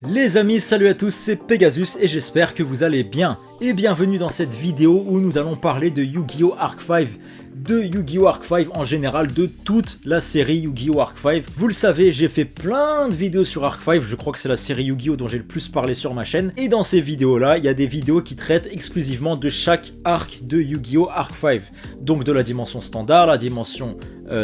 Les amis, salut à tous, c'est Pegasus et j'espère que vous allez bien. Et bienvenue dans cette vidéo où nous allons parler de Yu-Gi-Oh! Arc 5, de Yu-Gi-Oh! Arc 5 en général, de toute la série Yu-Gi-Oh! Arc 5. Vous le savez, j'ai fait plein de vidéos sur Arc 5, je crois que c'est la série Yu-Gi-Oh! Dont j'ai le plus parlé sur ma chaîne. Et dans ces vidéos-là, il y a des vidéos qui traitent exclusivement de chaque arc de Yu-Gi-Oh! Arc 5. Donc de la dimension standard, la dimension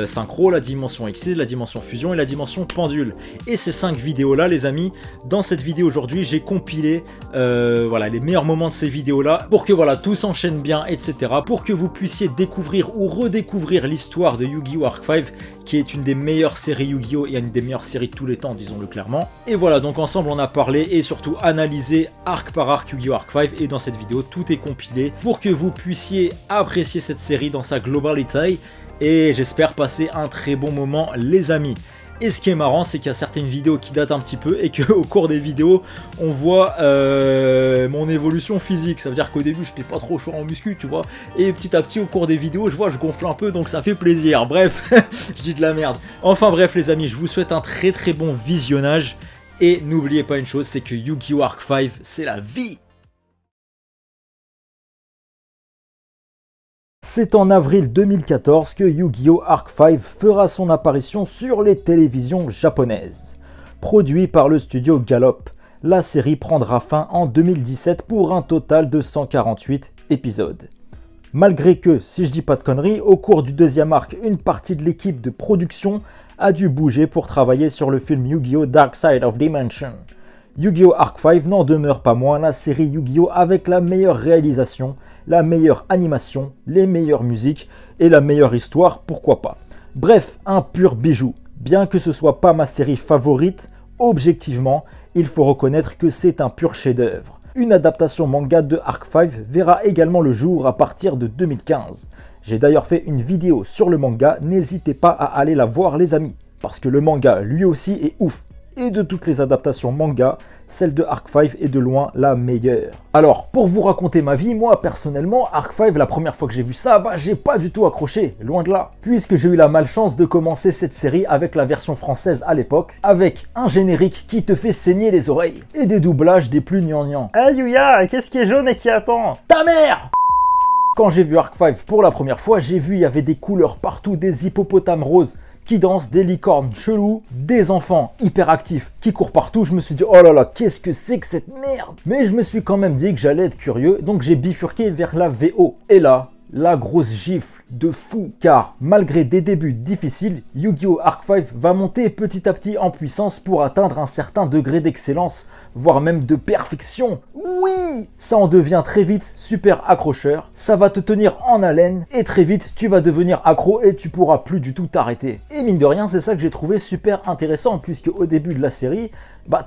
synchro, la dimension Exil, la dimension fusion et la dimension pendule. Et ces 5 vidéos-là, les amis, dans cette vidéo aujourd'hui, j'ai compilé voilà, les meilleurs moments de ces vidéos-là pour que voilà, tout s'enchaîne bien, etc. Pour que vous puissiez découvrir ou redécouvrir l'histoire de Yu-Gi-Oh! Arc 5, qui est une des meilleures séries Yu-Gi-Oh! Et une des meilleures séries de tous les temps, disons-le clairement. Et voilà, donc ensemble on a parlé et surtout analysé arc par arc Yu-Gi-Oh! Arc 5, et dans cette vidéo, tout est compilé pour que vous puissiez apprécier cette série dans sa globalité. Et j'espère passer un très bon moment, les amis. Et ce qui est marrant, c'est qu'il y a certaines vidéos qui datent un petit peu et qu'au cours des vidéos, on voit mon évolution physique. Ça veut dire qu'au début, j'étais pas trop chaud en muscu, tu vois. Et petit à petit, au cours des vidéos, je gonfle un peu, donc ça fait plaisir. Bref, je dis de la merde. Enfin bref, les amis, je vous souhaite un très très bon visionnage. Et n'oubliez pas une chose, c'est que Yu-Gi-Oh! Arc 5, c'est la vie. C'est en avril 2014 que Yu-Gi-Oh! Arc 5 fera son apparition sur les télévisions japonaises. Produit par le studio Gallop, la série prendra fin en 2017 pour un total de 148 épisodes. Malgré que, si je dis pas de conneries, au cours du deuxième arc, une partie de l'équipe de production a dû bouger pour travailler sur le film Yu-Gi-Oh! Dark Side of Dimension. Yu-Gi-Oh! Arc 5 n'en demeure pas moins la série Yu-Gi-Oh! Avec la meilleure réalisation, la meilleure animation, les meilleures musiques et la meilleure histoire, pourquoi pas. Bref, un pur bijou. Bien que ce soit pas ma série favorite, objectivement, il faut reconnaître que c'est un pur chef-d'œuvre. Une adaptation manga de Arc 5 verra également le jour à partir de 2015. J'ai d'ailleurs fait une vidéo sur le manga, n'hésitez pas à aller la voir les amis, parce que le manga lui aussi est ouf. Et de toutes les adaptations manga, celle de Arc 5 est de loin la meilleure. Alors, pour vous raconter ma vie, moi personnellement, Arc 5, la première fois que j'ai vu ça, j'ai pas du tout accroché, loin de là. Puisque j'ai eu la malchance de commencer cette série avec la version française à l'époque, avec un générique qui te fait saigner les oreilles, et des doublages des plus gnangnans. Hey Yuya, qu'est-ce qui est jaune et qui attend? Ta mère! Quand j'ai vu Arc 5 pour la première fois, j'ai vu il y avait des couleurs partout, des hippopotames roses qui dansent, des licornes chelous, des enfants hyperactifs qui courent partout. Je me suis dit, oh là là, qu'est-ce que c'est que cette merde? Mais je me suis quand même dit que j'allais être curieux, donc j'ai bifurqué vers la VO. Et là, la grosse gifle de fou, car malgré des débuts difficiles, Yu-Gi-Oh! Arc 5 va monter petit à petit en puissance pour atteindre un certain degré d'excellence, voire même de perfection. Oui! Ça en devient très vite super accrocheur, ça va te tenir en haleine, et très vite tu vas devenir accro et tu pourras plus du tout t'arrêter. Et mine de rien, c'est ça que j'ai trouvé super intéressant, puisque au début de la série,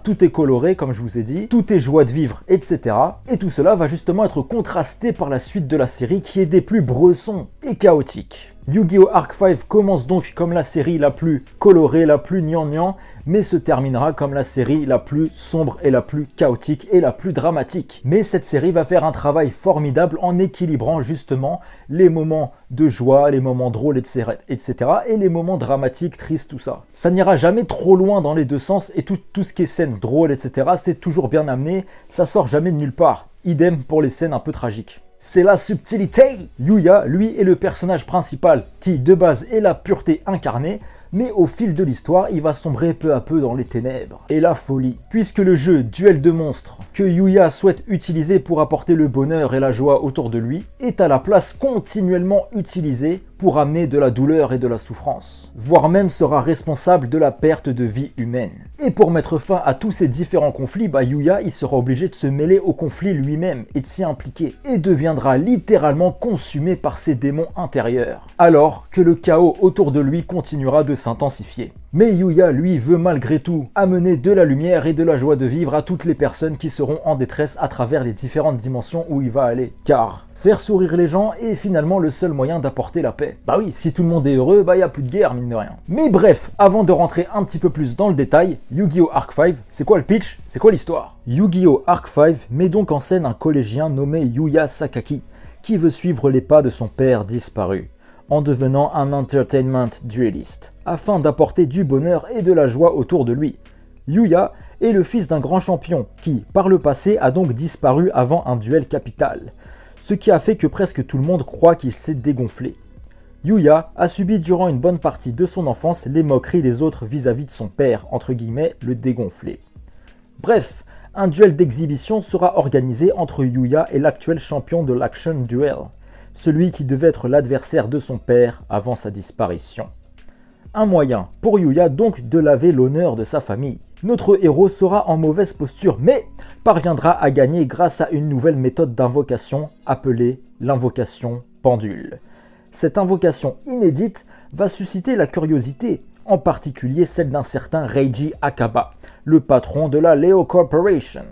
tout est coloré, comme je vous ai dit, tout est joie de vivre, etc. Et tout cela va justement être contrasté par la suite de la série qui est des plus bressons et chaotiques. Yu-Gi-Oh! Arc 5 commence donc comme la série la plus colorée, la plus gnangnan, mais se terminera comme la série la plus sombre et la plus chaotique et la plus dramatique. Mais cette série va faire un travail formidable en équilibrant justement les moments de joie, les moments drôles, etc. et les moments dramatiques, tristes, tout ça. Ça n'ira jamais trop loin dans les deux sens et tout ce qui est scène drôle, etc. c'est toujours bien amené, ça sort jamais de nulle part. Idem pour les scènes un peu tragiques. C'est la subtilité. Yuya, lui, est le personnage principal qui, de base, est la pureté incarnée, mais au fil de l'histoire, il va sombrer peu à peu dans les ténèbres et la folie. Puisque le jeu Duel de monstres, que Yuya souhaite utiliser pour apporter le bonheur et la joie autour de lui, est à la place continuellement utilisé pour amener de la douleur et de la souffrance, voire même sera responsable de la perte de vie humaine. Et pour mettre fin à tous ces différents conflits, Yuya il sera obligé de se mêler au conflit lui-même et de s'y impliquer, et deviendra littéralement consumé par ses démons intérieurs, alors que le chaos autour de lui continuera de s'intensifier. Mais Yuya, lui, veut malgré tout amener de la lumière et de la joie de vivre à toutes les personnes qui seront en détresse à travers les différentes dimensions où il va aller. Car faire sourire les gens est finalement le seul moyen d'apporter la paix. Bah oui, si tout le monde est heureux, y a plus de guerre, mine de rien. Mais bref, avant de rentrer un petit peu plus dans le détail, Yu-Gi-Oh! Arc 5, c'est quoi le pitch? C'est quoi l'histoire? Yu-Gi-Oh! Arc 5 met donc en scène un collégien nommé Yuya Sakaki, qui veut suivre les pas de son père disparu, en devenant un entertainment dueliste, afin d'apporter du bonheur et de la joie autour de lui. Yuya est le fils d'un grand champion qui, par le passé, a donc disparu avant un duel capital, ce qui a fait que presque tout le monde croit qu'il s'est dégonflé. Yuya a subi durant une bonne partie de son enfance les moqueries des autres vis-à-vis de son père, entre guillemets, le dégonflé. Bref, un duel d'exhibition sera organisé entre Yuya et l'actuel champion de l'Action Duel, celui qui devait être l'adversaire de son père avant sa disparition. Un moyen pour Yuya donc de laver l'honneur de sa famille. Notre héros sera en mauvaise posture mais parviendra à gagner grâce à une nouvelle méthode d'invocation appelée l'invocation pendule. Cette invocation inédite va susciter la curiosité, en particulier celle d'un certain Reiji Akaba, le patron de la Leo Corporation.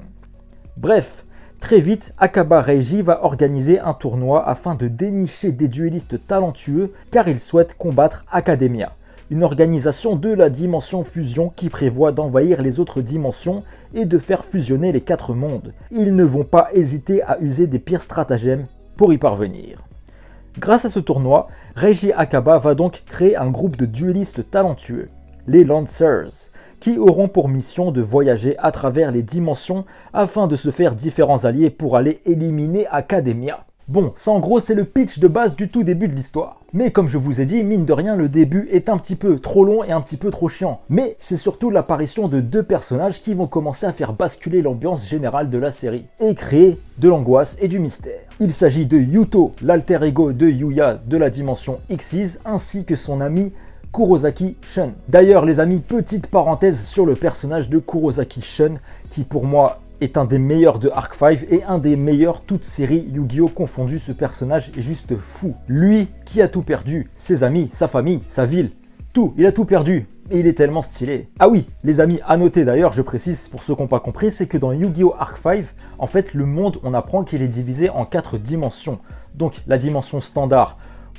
Bref, très vite, Akaba Reiji va organiser un tournoi afin de dénicher des duellistes talentueux car il souhaite combattre Academia, une organisation de la dimension fusion qui prévoit d'envahir les autres dimensions et de faire fusionner les 4 mondes. Ils ne vont pas hésiter à user des pires stratagèmes pour y parvenir. Grâce à ce tournoi, Reiji Akaba va donc créer un groupe de duellistes talentueux, les Lancers, qui auront pour mission de voyager à travers les dimensions afin de se faire différents alliés pour aller éliminer Academia. Bon, ça en gros c'est le pitch de base du tout début de l'histoire. Mais comme je vous ai dit, mine de rien, le début est un petit peu trop long et un petit peu trop chiant. Mais c'est surtout l'apparition de 2 personnages qui vont commencer à faire basculer l'ambiance générale de la série et créer de l'angoisse et du mystère. Il s'agit de Yuto, l'alter ego de Yuya de la dimension Xyz, ainsi que son ami Kurosaki Shun. D'ailleurs les amis, petite parenthèse sur le personnage de Kurosaki Shun, qui pour moi est un des meilleurs de Arc 5 et un des meilleurs toutes séries Yu-Gi-Oh confondues. Ce personnage est juste fou. Lui qui a tout perdu, ses amis, sa famille, sa ville, tout, il a tout perdu. Et il est tellement stylé. Ah oui, les amis, à noter d'ailleurs, je précise pour ceux qui n'ont pas compris, c'est que dans Yu-Gi-Oh! Arc 5, en fait, le monde, on apprend qu'il est divisé en 4 dimensions. Donc, la dimension standard,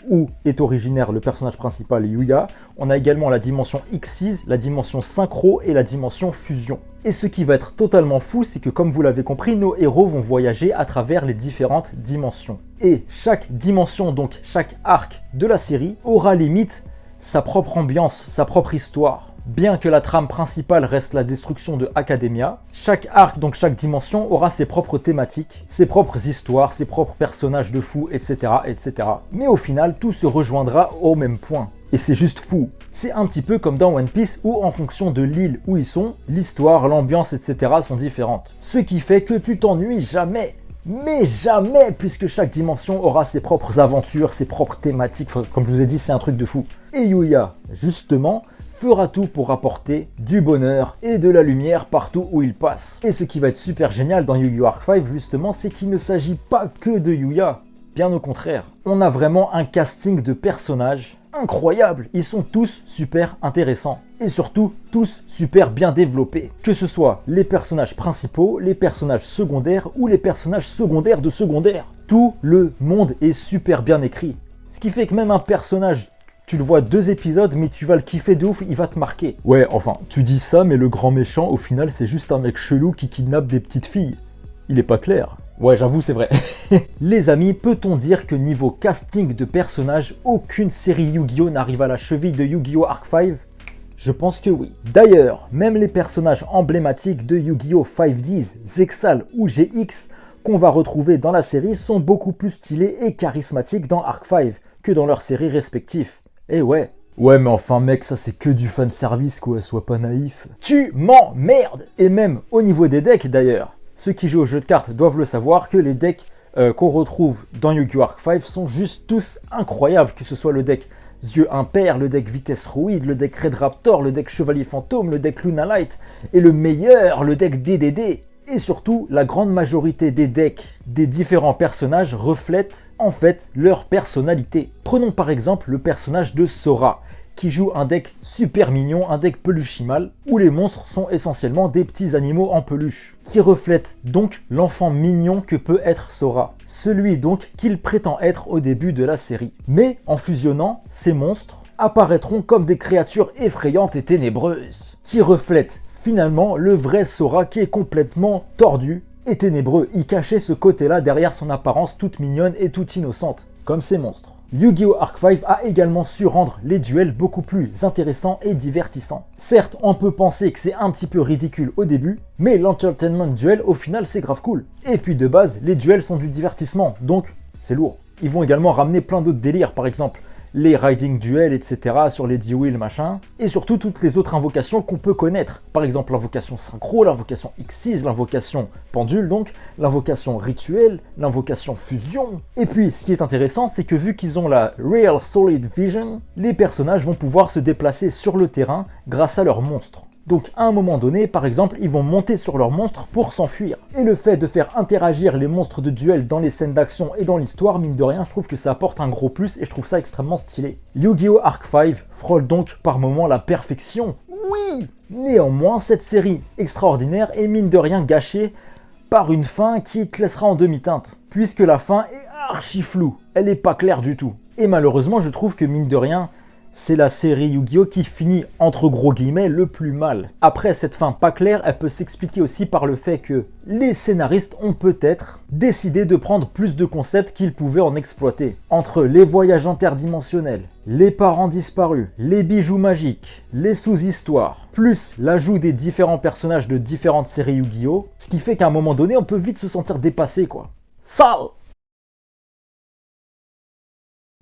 où est originaire le personnage principal Yuya. On a également la dimension Xyz, la dimension synchro et la dimension fusion. Et ce qui va être totalement fou, c'est que comme vous l'avez compris, nos héros vont voyager à travers les différentes dimensions. Et chaque dimension, donc chaque arc de la série, aura limite sa propre ambiance, sa propre histoire. Bien que la trame principale reste la destruction de Academia, chaque arc, donc chaque dimension, aura ses propres thématiques, ses propres histoires, ses propres personnages de fous, etc., etc. Mais au final, tout se rejoindra au même point. Et c'est juste fou. C'est un petit peu comme dans One Piece où en fonction de l'île où ils sont, l'histoire, l'ambiance, etc. sont différentes. Ce qui fait que tu t'ennuies jamais. Mais jamais, puisque chaque dimension aura ses propres aventures, ses propres thématiques. Comme je vous ai dit, c'est un truc de fou. Et Yuya, justement, fera tout pour apporter du bonheur et de la lumière partout où il passe. Et ce qui va être super génial dans Yu-Gi-Oh! Arc 5 justement, c'est qu'il ne s'agit pas que de Yuya. Bien au contraire, on a vraiment un casting de personnages incroyable. Ils sont tous super intéressants et surtout tous super bien développés. Que ce soit les personnages principaux, les personnages secondaires ou les personnages secondaires de secondaires. Tout le monde est super bien écrit. Ce qui fait que même un personnage, tu le vois 2 épisodes, mais tu vas le kiffer de ouf, il va te marquer. Ouais, enfin, tu dis ça, mais le grand méchant, au final, c'est juste un mec chelou qui kidnappe des petites filles. Il est pas clair. Ouais, j'avoue, c'est vrai. Les amis, peut-on dire que niveau casting de personnages, aucune série Yu-Gi-Oh! N'arrive à la cheville de Yu-Gi-Oh! Arc 5 ? Je pense que oui. D'ailleurs, même les personnages emblématiques de Yu-Gi-Oh! 5Ds, Zexal ou GX qu'on va retrouver dans la série sont beaucoup plus stylés et charismatiques dans Arc 5 que dans leurs séries respectives. Eh ouais. Ouais mais enfin mec, ça c'est que du fanservice quoi, sois pas naïf. Tu m'emmerdes. Et même au niveau des decks d'ailleurs, ceux qui jouent au jeu de cartes doivent le savoir que les decks qu'on retrouve dans Yu-Gi-Oh! Arc 5 sont juste tous incroyables, que ce soit le deck Yeux Impair, le deck Vitesse Ruide, le deck Red Raptor, le deck Chevalier Fantôme, le deck Luna Light et le meilleur, le deck DDD. Et surtout, la grande majorité des decks des différents personnages reflètent en fait leur personnalité. Prenons par exemple le personnage de Sora, qui joue un deck super mignon, un deck peluchimal, où les monstres sont essentiellement des petits animaux en peluche, qui reflètent donc l'enfant mignon que peut être Sora, celui donc qu'il prétend être au début de la série. Mais en fusionnant, ces monstres apparaîtront comme des créatures effrayantes et ténébreuses, qui reflètent finalement le vrai Sora qui est complètement tordu et ténébreux. Il cachait ce côté-là derrière son apparence toute mignonne et toute innocente, comme ces monstres. Yu-Gi-Oh! Arc 5 a également su rendre les duels beaucoup plus intéressants et divertissants. Certes, on peut penser que c'est un petit peu ridicule au début, mais l'entertainment duel au final c'est grave cool. Et puis de base, les duels sont du divertissement, donc c'est lourd. Ils vont également ramener plein d'autres délires, par exemple les riding duels, etc. sur les D-Wheel, machin. Et surtout toutes les autres invocations qu'on peut connaître. Par exemple l'invocation synchro, l'invocation X6, l'invocation pendule donc, l'invocation rituel, l'invocation fusion. Et puis ce qui est intéressant, c'est que vu qu'ils ont la Real Solid Vision, les personnages vont pouvoir se déplacer sur le terrain grâce à leurs monstres. Donc à un moment donné, par exemple, ils vont monter sur leurs monstres pour s'enfuir. Et le fait de faire interagir les monstres de duel dans les scènes d'action et dans l'histoire, mine de rien, je trouve que ça apporte un gros plus et je trouve ça extrêmement stylé. Yu-Gi-Oh! Arc 5 frôle donc par moments la perfection. Oui! Néanmoins, cette série extraordinaire est mine de rien gâchée par une fin qui te laissera en demi-teinte. Puisque la fin est archi floue, elle n'est pas claire du tout. Et malheureusement, je trouve que mine de rien, c'est la série Yu-Gi-Oh! Qui finit, entre gros guillemets, le plus mal. Après, cette fin pas claire, elle peut s'expliquer aussi par le fait que les scénaristes ont peut-être décidé de prendre plus de concepts qu'ils pouvaient en exploiter. Entre les voyages interdimensionnels, les parents disparus, les bijoux magiques, les sous-histoires, plus l'ajout des différents personnages de différentes séries Yu-Gi-Oh! Ce qui fait qu'à un moment donné, on peut vite se sentir dépassé, quoi. Sale!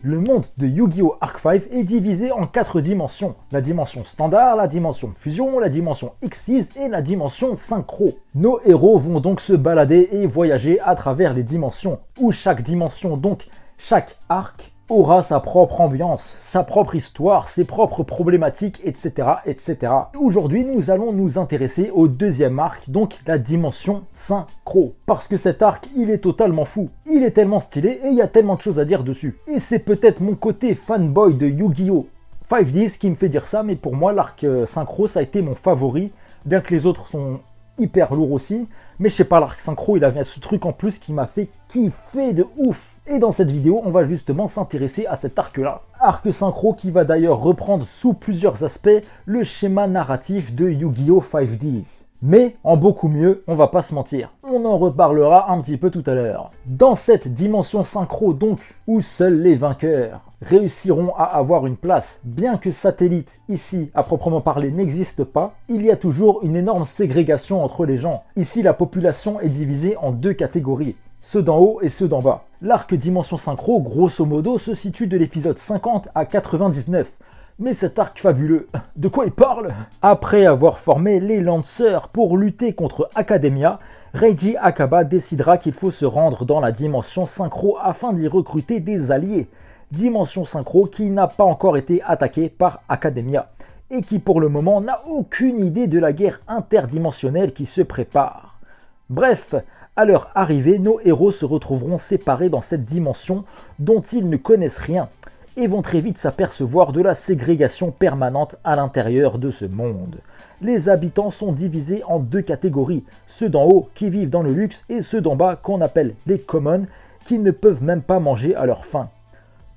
Le monde de Yu-Gi-Oh! Arc 5 est divisé en 4 dimensions. La dimension standard, la dimension fusion, la dimension X6 et la dimension synchro. Nos héros vont donc se balader et voyager à travers les dimensions, où chaque dimension, donc chaque arc, aura sa propre ambiance, sa propre histoire, ses propres problématiques, etc. etc. Aujourd'hui, nous allons nous intéresser au deuxième arc, donc la dimension synchro. Parce que cet arc, il est totalement fou. Il est tellement stylé et il y a tellement de choses à dire dessus. Et c'est peut-être mon côté fanboy de Yu-Gi-Oh! 5Ds qui me fait dire ça, mais pour moi, l'arc synchro, ça a été mon favori, bien que les autres sont hyper lourds aussi, mais je sais pas, l'arc synchro il avait ce truc en plus qui m'a fait kiffer de ouf. Et dans cette vidéo on va justement s'intéresser à cet arc là. Arc synchro qui va d'ailleurs reprendre sous plusieurs aspects le schéma narratif de Yu-Gi-Oh! 5Ds. Mais en beaucoup mieux, on va pas se mentir. On en reparlera un petit peu tout à l'heure. Dans cette dimension synchro donc, où seuls les vainqueurs réussiront à avoir une place, bien que satellite ici à proprement parler n'existe pas, il y a toujours une énorme ségrégation entre les gens. Ici la population est divisée en 2 catégories, ceux d'en haut et ceux d'en bas. L'arc dimension synchro grosso modo se situe de l'épisode 50 à 99. Mais cet arc fabuleux, de quoi il parle? Après avoir formé les Lancers pour lutter contre Academia, Reiji Akaba décidera qu'il faut se rendre dans la dimension synchro afin d'y recruter des alliés. Dimension synchro qui n'a pas encore été attaquée par Academia et qui pour le moment n'a aucune idée de la guerre interdimensionnelle qui se prépare. Bref, à leur arrivée, nos héros se retrouveront séparés dans cette dimension dont ils ne connaissent rien et vont très vite s'apercevoir de la ségrégation permanente à l'intérieur de ce monde. Les habitants sont divisés en 2 catégories, ceux d'en haut qui vivent dans le luxe et ceux d'en bas qu'on appelle les commons qui ne peuvent même pas manger à leur faim.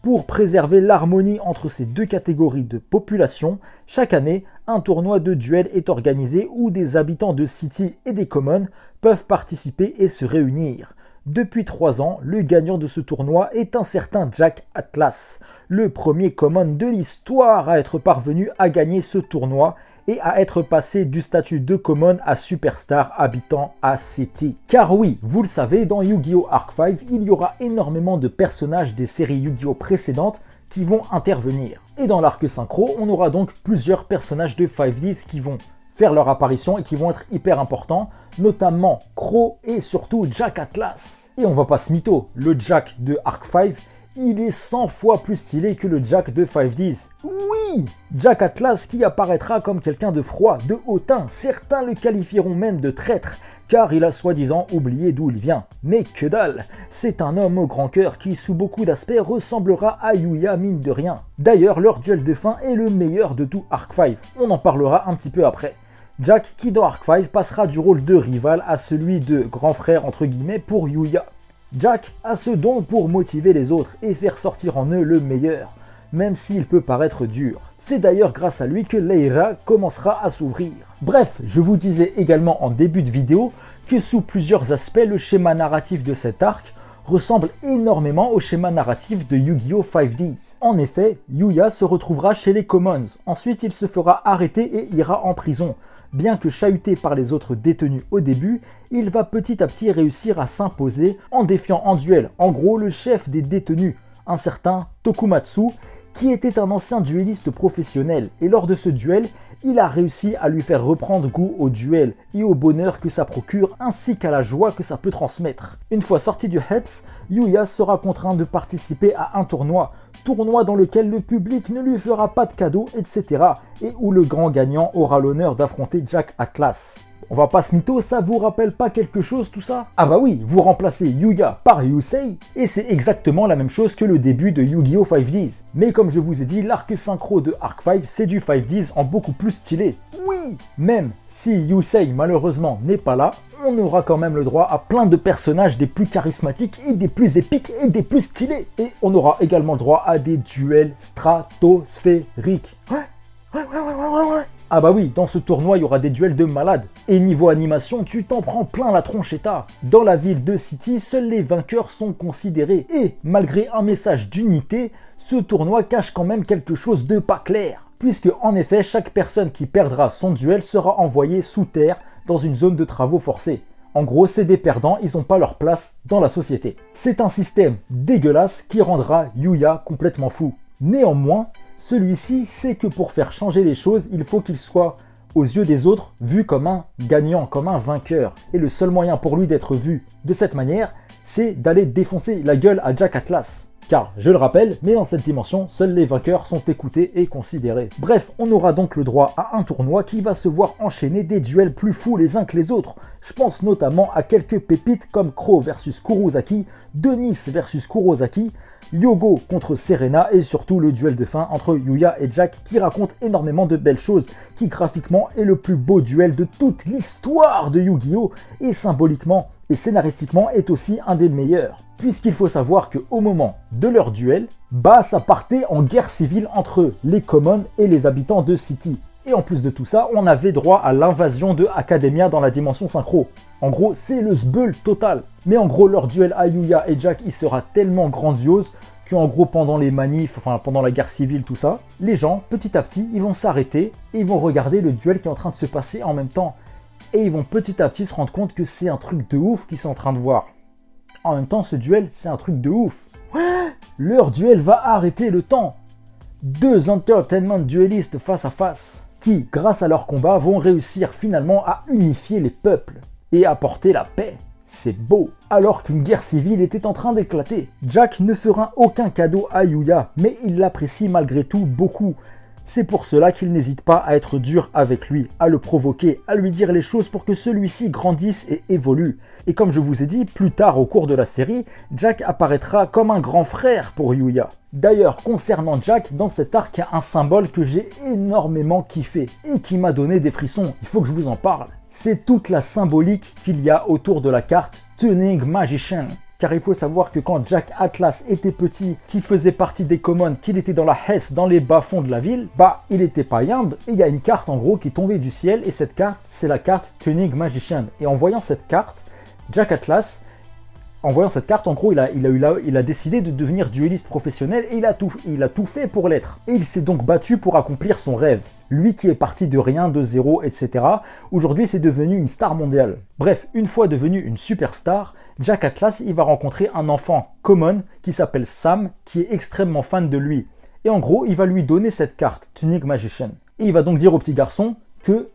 Pour préserver l'harmonie entre ces 2 catégories de population, chaque année, un tournoi de duel est organisé où des habitants de City et des commons peuvent participer et se réunir. Depuis 3 ans, le gagnant de ce tournoi est un certain Jack Atlas, le premier common de l'histoire à être parvenu à gagner ce tournoi et à être passé du statut de common à superstar habitant à City. Car oui, vous le savez, dans Yu-Gi-Oh! Arc 5, il y aura énormément de personnages des séries Yu-Gi-Oh! Précédentes qui vont intervenir. Et dans l'arc synchro, on aura donc plusieurs personnages de 5Ds qui vont faire leur apparition et qui vont être hyper importants, notamment Crow et surtout Jack Atlas. Et on va pas se mytho, le Jack de Arc 5, il est 100 fois plus stylé que le Jack de 5Ds. Oui! Jack Atlas qui apparaîtra comme quelqu'un de froid, de hautain, certains le qualifieront même de traître, car il a soi-disant oublié d'où il vient. Mais que dalle! C'est un homme au grand cœur qui, sous beaucoup d'aspects, ressemblera à Yuya mine de rien. D'ailleurs, leur duel de fin est le meilleur de tout Arc 5, on en parlera un petit peu après. Jack qui dans Arc 5 passera du rôle de rival à celui de grand frère entre guillemets pour Yuya. Jack a ce don pour motiver les autres et faire sortir en eux le meilleur, même s'il peut paraître dur. C'est d'ailleurs grâce à lui que Leira commencera à s'ouvrir. Bref, je vous disais également en début de vidéo que sous plusieurs aspects le schéma narratif de cet arc ressemble énormément au schéma narratif de Yu-Gi-Oh! 5Ds. En effet, Yuya se retrouvera chez les Commons, ensuite il se fera arrêter et ira en prison. Bien que chahuté par les autres détenus au début, il va petit à petit réussir à s'imposer en défiant en duel, en gros le chef des détenus, un certain Tokumatsu, qui était un ancien duelliste professionnel, et lors de ce duel, il a réussi à lui faire reprendre goût au duel et au bonheur que ça procure, ainsi qu'à la joie que ça peut transmettre. Une fois sorti du HEPS, Yuya sera contraint de participer à un tournoi dans lequel le public ne lui fera pas de cadeaux, etc. et où le grand gagnant aura l'honneur d'affronter Jack Atlas. On va pas se mytho, ça vous rappelle pas quelque chose tout ça? Ah bah oui, vous remplacez Yuya par Yusei, et c'est exactement la même chose que le début de Yu-Gi-Oh! 5Ds. Mais comme je vous ai dit, l'arc synchro de Arc 5, c'est du 5Ds en beaucoup plus stylé. Oui! Même si Yusei malheureusement n'est pas là, on aura quand même le droit à plein de personnages des plus charismatiques et des plus épiques et des plus stylés. Et on aura également droit à des duels stratosphériques. Ouais. Ah bah oui, dans ce tournoi, il y aura des duels de malades. Et niveau animation, tu t'en prends plein la tronchetta. Dans la ville de City, seuls les vainqueurs sont considérés. Et malgré un message d'unité, ce tournoi cache quand même quelque chose de pas clair. Puisque en effet, chaque personne qui perdra son duel sera envoyée sous terre dans une zone de travaux forcés. En gros, c'est des perdants, ils n'ont pas leur place dans la société. C'est un système dégueulasse qui rendra Yuya complètement fou. Néanmoins, celui-ci sait que pour faire changer les choses, il faut qu'il soit, aux yeux des autres, vu comme un gagnant, comme un vainqueur. Et le seul moyen pour lui d'être vu de cette manière, c'est d'aller défoncer la gueule à Jack Atlas. Car, je le rappelle, mais dans cette dimension, seuls les vainqueurs sont écoutés et considérés. Bref, on aura donc le droit à un tournoi qui va se voir enchaîner des duels plus fous les uns que les autres. Je pense notamment à quelques pépites comme Crow versus Kurosaki, Denis versus Kurosaki, Yogo contre Serena et surtout le duel de fin entre Yuya et Jack qui raconte énormément de belles choses, qui graphiquement est le plus beau duel de toute l'histoire de Yu-Gi-Oh! Et symboliquement et scénaristiquement est aussi un des meilleurs. Puisqu'il faut savoir qu'au moment de leur duel, ça partait en guerre civile entre les Commons et les habitants de City. Et en plus de tout ça, on avait droit à l'invasion de Academia dans la dimension synchro. En gros, c'est le sbeul total. Mais en gros, leur duel à Yuya et Jack, il sera tellement grandiose qu'en gros, pendant les manifs, pendant la guerre civile, tout ça, les gens, petit à petit, ils vont s'arrêter et ils vont regarder le duel qui est en train de se passer en même temps. Et ils vont petit à petit se rendre compte que c'est un truc de ouf qu'ils sont en train de voir. En même temps, ce duel, c'est un truc de ouf. Leur duel va arrêter le temps. Deux entertainment duellistes face à face qui, grâce à leur combat, vont réussir finalement à unifier les peuples et apporter la paix. C'est beau. Alors qu'une guerre civile était en train d'éclater, Jack ne fera aucun cadeau à Yuya, mais il l'apprécie malgré tout beaucoup. C'est pour cela qu'il n'hésite pas à être dur avec lui, à le provoquer, à lui dire les choses pour que celui-ci grandisse et évolue. Et comme je vous ai dit, plus tard au cours de la série, Jack apparaîtra comme un grand frère pour Yuya. D'ailleurs, concernant Jack, dans cet arc, il y a un symbole que j'ai énormément kiffé et qui m'a donné des frissons. Il faut que je vous en parle. C'est toute la symbolique qu'il y a autour de la carte Tuning Magician. Car il faut savoir que quand Jack Atlas était petit, qu'il faisait partie des Commons, qu'il était dans la Hesse, dans les bas-fonds de la ville, il était pas Yamb, et il y a une carte en gros qui tombait du ciel, et cette carte, c'est la carte Tuning Magician. Et en voyant cette carte, Jack Atlas, en voyant cette carte, en gros, il a décidé de devenir duelliste professionnel, et il a tout fait pour l'être. Et il s'est donc battu pour accomplir son rêve. Lui qui est parti de rien, de zéro, etc. Aujourd'hui, c'est devenu une star mondiale. Bref, une fois devenu une superstar, Jack Atlas, il va rencontrer un enfant common qui s'appelle Sam, qui est extrêmement fan de lui. Et en gros, il va lui donner cette carte, Tunic Magician. Et il va donc dire au petit garçon que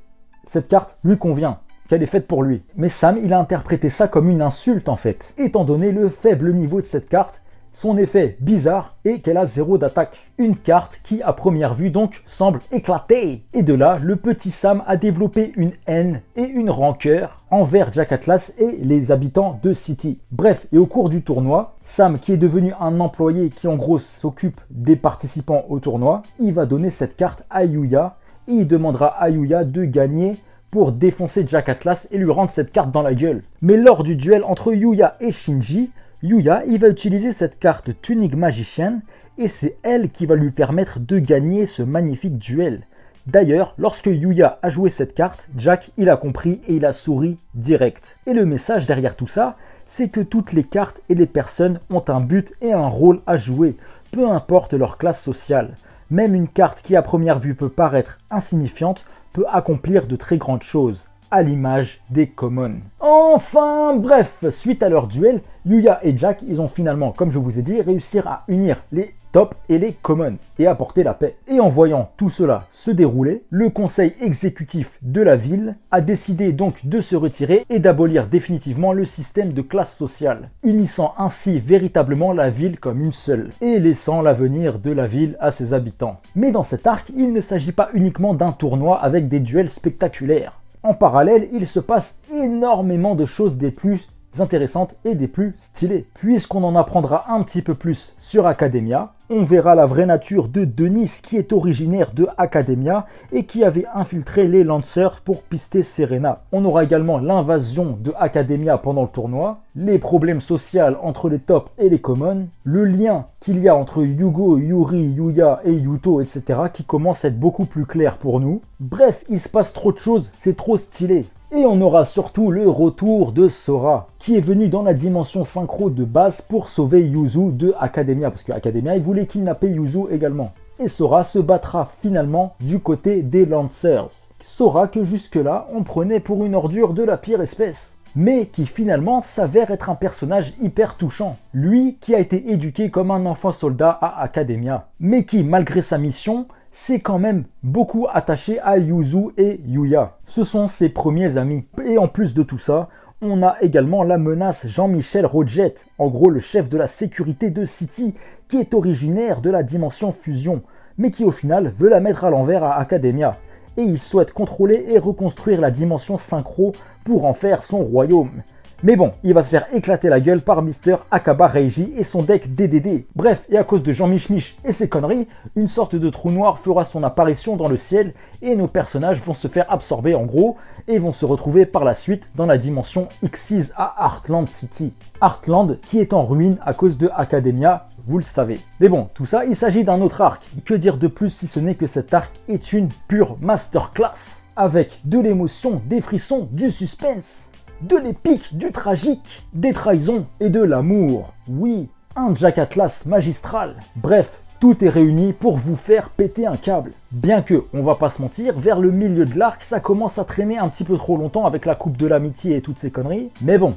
cette carte lui convient, qu'elle est faite pour lui. Mais Sam, il a interprété ça comme une insulte en fait, étant donné le faible niveau de cette carte, son effet bizarre est qu'elle a 0 d'attaque. Une carte qui, à première vue, donc, semble éclater. Et de là, le petit Sam a développé une haine et une rancœur envers Jack Atlas et les habitants de City. Bref, et au cours du tournoi, Sam, qui est devenu un employé qui en gros s'occupe des participants au tournoi, il va donner cette carte à Yuya et il demandera à Yuya de gagner pour défoncer Jack Atlas et lui rendre cette carte dans la gueule. Mais lors du duel entre Yuya et Shinji, Yuya, il va utiliser cette carte Tunic Magician et c'est elle qui va lui permettre de gagner ce magnifique duel. D'ailleurs, lorsque Yuya a joué cette carte, Jack il a compris et il a souri direct. Et le message derrière tout ça, c'est que toutes les cartes et les personnes ont un but et un rôle à jouer, peu importe leur classe sociale. Même une carte qui à première vue peut paraître insignifiante peut accomplir de très grandes choses, à l'image des commons. Enfin bref, suite à leur duel, Yuya et Jack, ils ont finalement, comme je vous ai dit, réussi à unir les tops et les commons et apporter la paix. Et en voyant tout cela se dérouler, le conseil exécutif de la ville a décidé donc de se retirer et d'abolir définitivement le système de classe sociale, unissant ainsi véritablement la ville comme une seule et laissant l'avenir de la ville à ses habitants. Mais dans cet arc, il ne s'agit pas uniquement d'un tournoi avec des duels spectaculaires. En parallèle, il se passe énormément de choses des plus intéressantes et des plus stylées. Puisqu'on en apprendra un petit peu plus sur Academia, on verra la vraie nature de Denis qui est originaire de Academia et qui avait infiltré les Lancers pour pister Serena. On aura également l'invasion de Academia pendant le tournoi, les problèmes sociaux entre les tops et les commons, le lien qu'il y a entre Yugo, Yuri, Yuya et Yuto, etc. qui commence à être beaucoup plus clair pour nous. Bref, il se passe trop de choses, c'est trop stylé. Et on aura surtout le retour de Sora, qui est venu dans la dimension synchro de base pour sauver Yuzu de Academia, parce que Academia il voulait kidnapper Yuzu également. Et Sora se battra finalement du côté des Lancers. Sora que jusque-là on prenait pour une ordure de la pire espèce, mais qui finalement s'avère être un personnage hyper touchant. Lui qui a été éduqué comme un enfant soldat à Academia, mais qui malgré sa mission c'est quand même beaucoup attaché à Yuzu et Yuya. Ce sont ses premiers amis. Et en plus de tout ça, on a également la menace Jean-Michel Roget, en gros le chef de la sécurité de City, qui est originaire de la dimension fusion, mais qui au final veut la mettre à l'envers à Academia. Et il souhaite contrôler et reconstruire la dimension synchro pour en faire son royaume. Mais bon, il va se faire éclater la gueule par Mister Akaba Reiji et son deck DDD. Bref, et à cause de Jean Mich et ses conneries, une sorte de trou noir fera son apparition dans le ciel et nos personnages vont se faire absorber en gros et vont se retrouver par la suite dans la dimension X6 à Heartland City. Heartland qui est en ruine à cause de Academia, vous le savez. Mais bon, tout ça, il s'agit d'un autre arc. Que dire de plus si ce n'est que cet arc est une pure masterclass avec de l'émotion, des frissons, du suspense, de l'épique, du tragique, des trahisons et de l'amour. Oui, un Jack Atlas magistral. Bref, tout est réuni pour vous faire péter un câble. Bien que, on va pas se mentir, vers le milieu de l'arc, ça commence à traîner un petit peu trop longtemps avec la coupe de l'amitié et toutes ces conneries. Mais bon.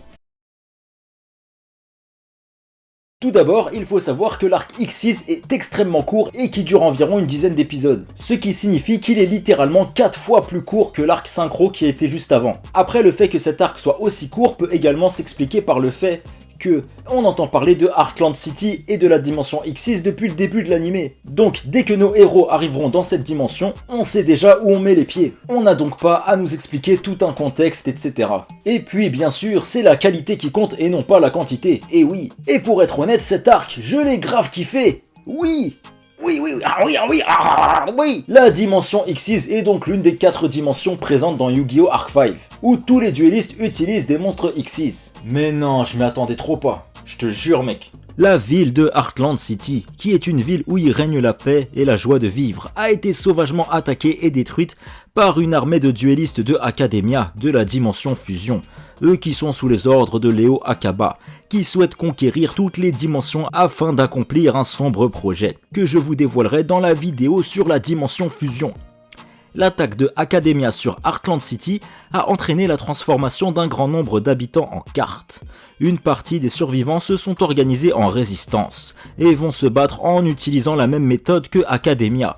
Tout d'abord, il faut savoir que l'arc X6 est extrêmement court et qui dure environ une dizaine d'épisodes. Ce qui signifie qu'il est littéralement 4 fois plus court que l'arc synchro qui a été juste avant. Après, le fait que cet arc soit aussi court peut également s'expliquer par le fait que on entend parler de Heartland City et de la dimension X6 depuis le début de l'animé. Donc dès que nos héros arriveront dans cette dimension, on sait déjà où on met les pieds. On n'a donc pas à nous expliquer tout un contexte, etc. Et puis bien sûr, c'est la qualité qui compte et non pas la quantité. Et oui, et pour être honnête, cet arc, je l'ai grave kiffé. Oui. Oui. La dimension X6 est donc l'une des 4 dimensions présentes dans Yu-Gi-Oh! Arc 5, où tous les duellistes utilisent des monstres X6. Mais non, je m'y attendais trop pas. Je te jure mec. La ville de Heartland City, qui est une ville où il règne la paix et la joie de vivre, a été sauvagement attaquée et détruite par une armée de duellistes de Academia de la dimension fusion, eux qui sont sous les ordres de Léo Akaba, qui souhaitent conquérir toutes les dimensions afin d'accomplir un sombre projet, que je vous dévoilerai dans la vidéo sur la dimension fusion. L'attaque de Academia sur Heartland City a entraîné la transformation d'un grand nombre d'habitants en cartes. Une partie des survivants se sont organisés en résistance et vont se battre en utilisant la même méthode que Academia.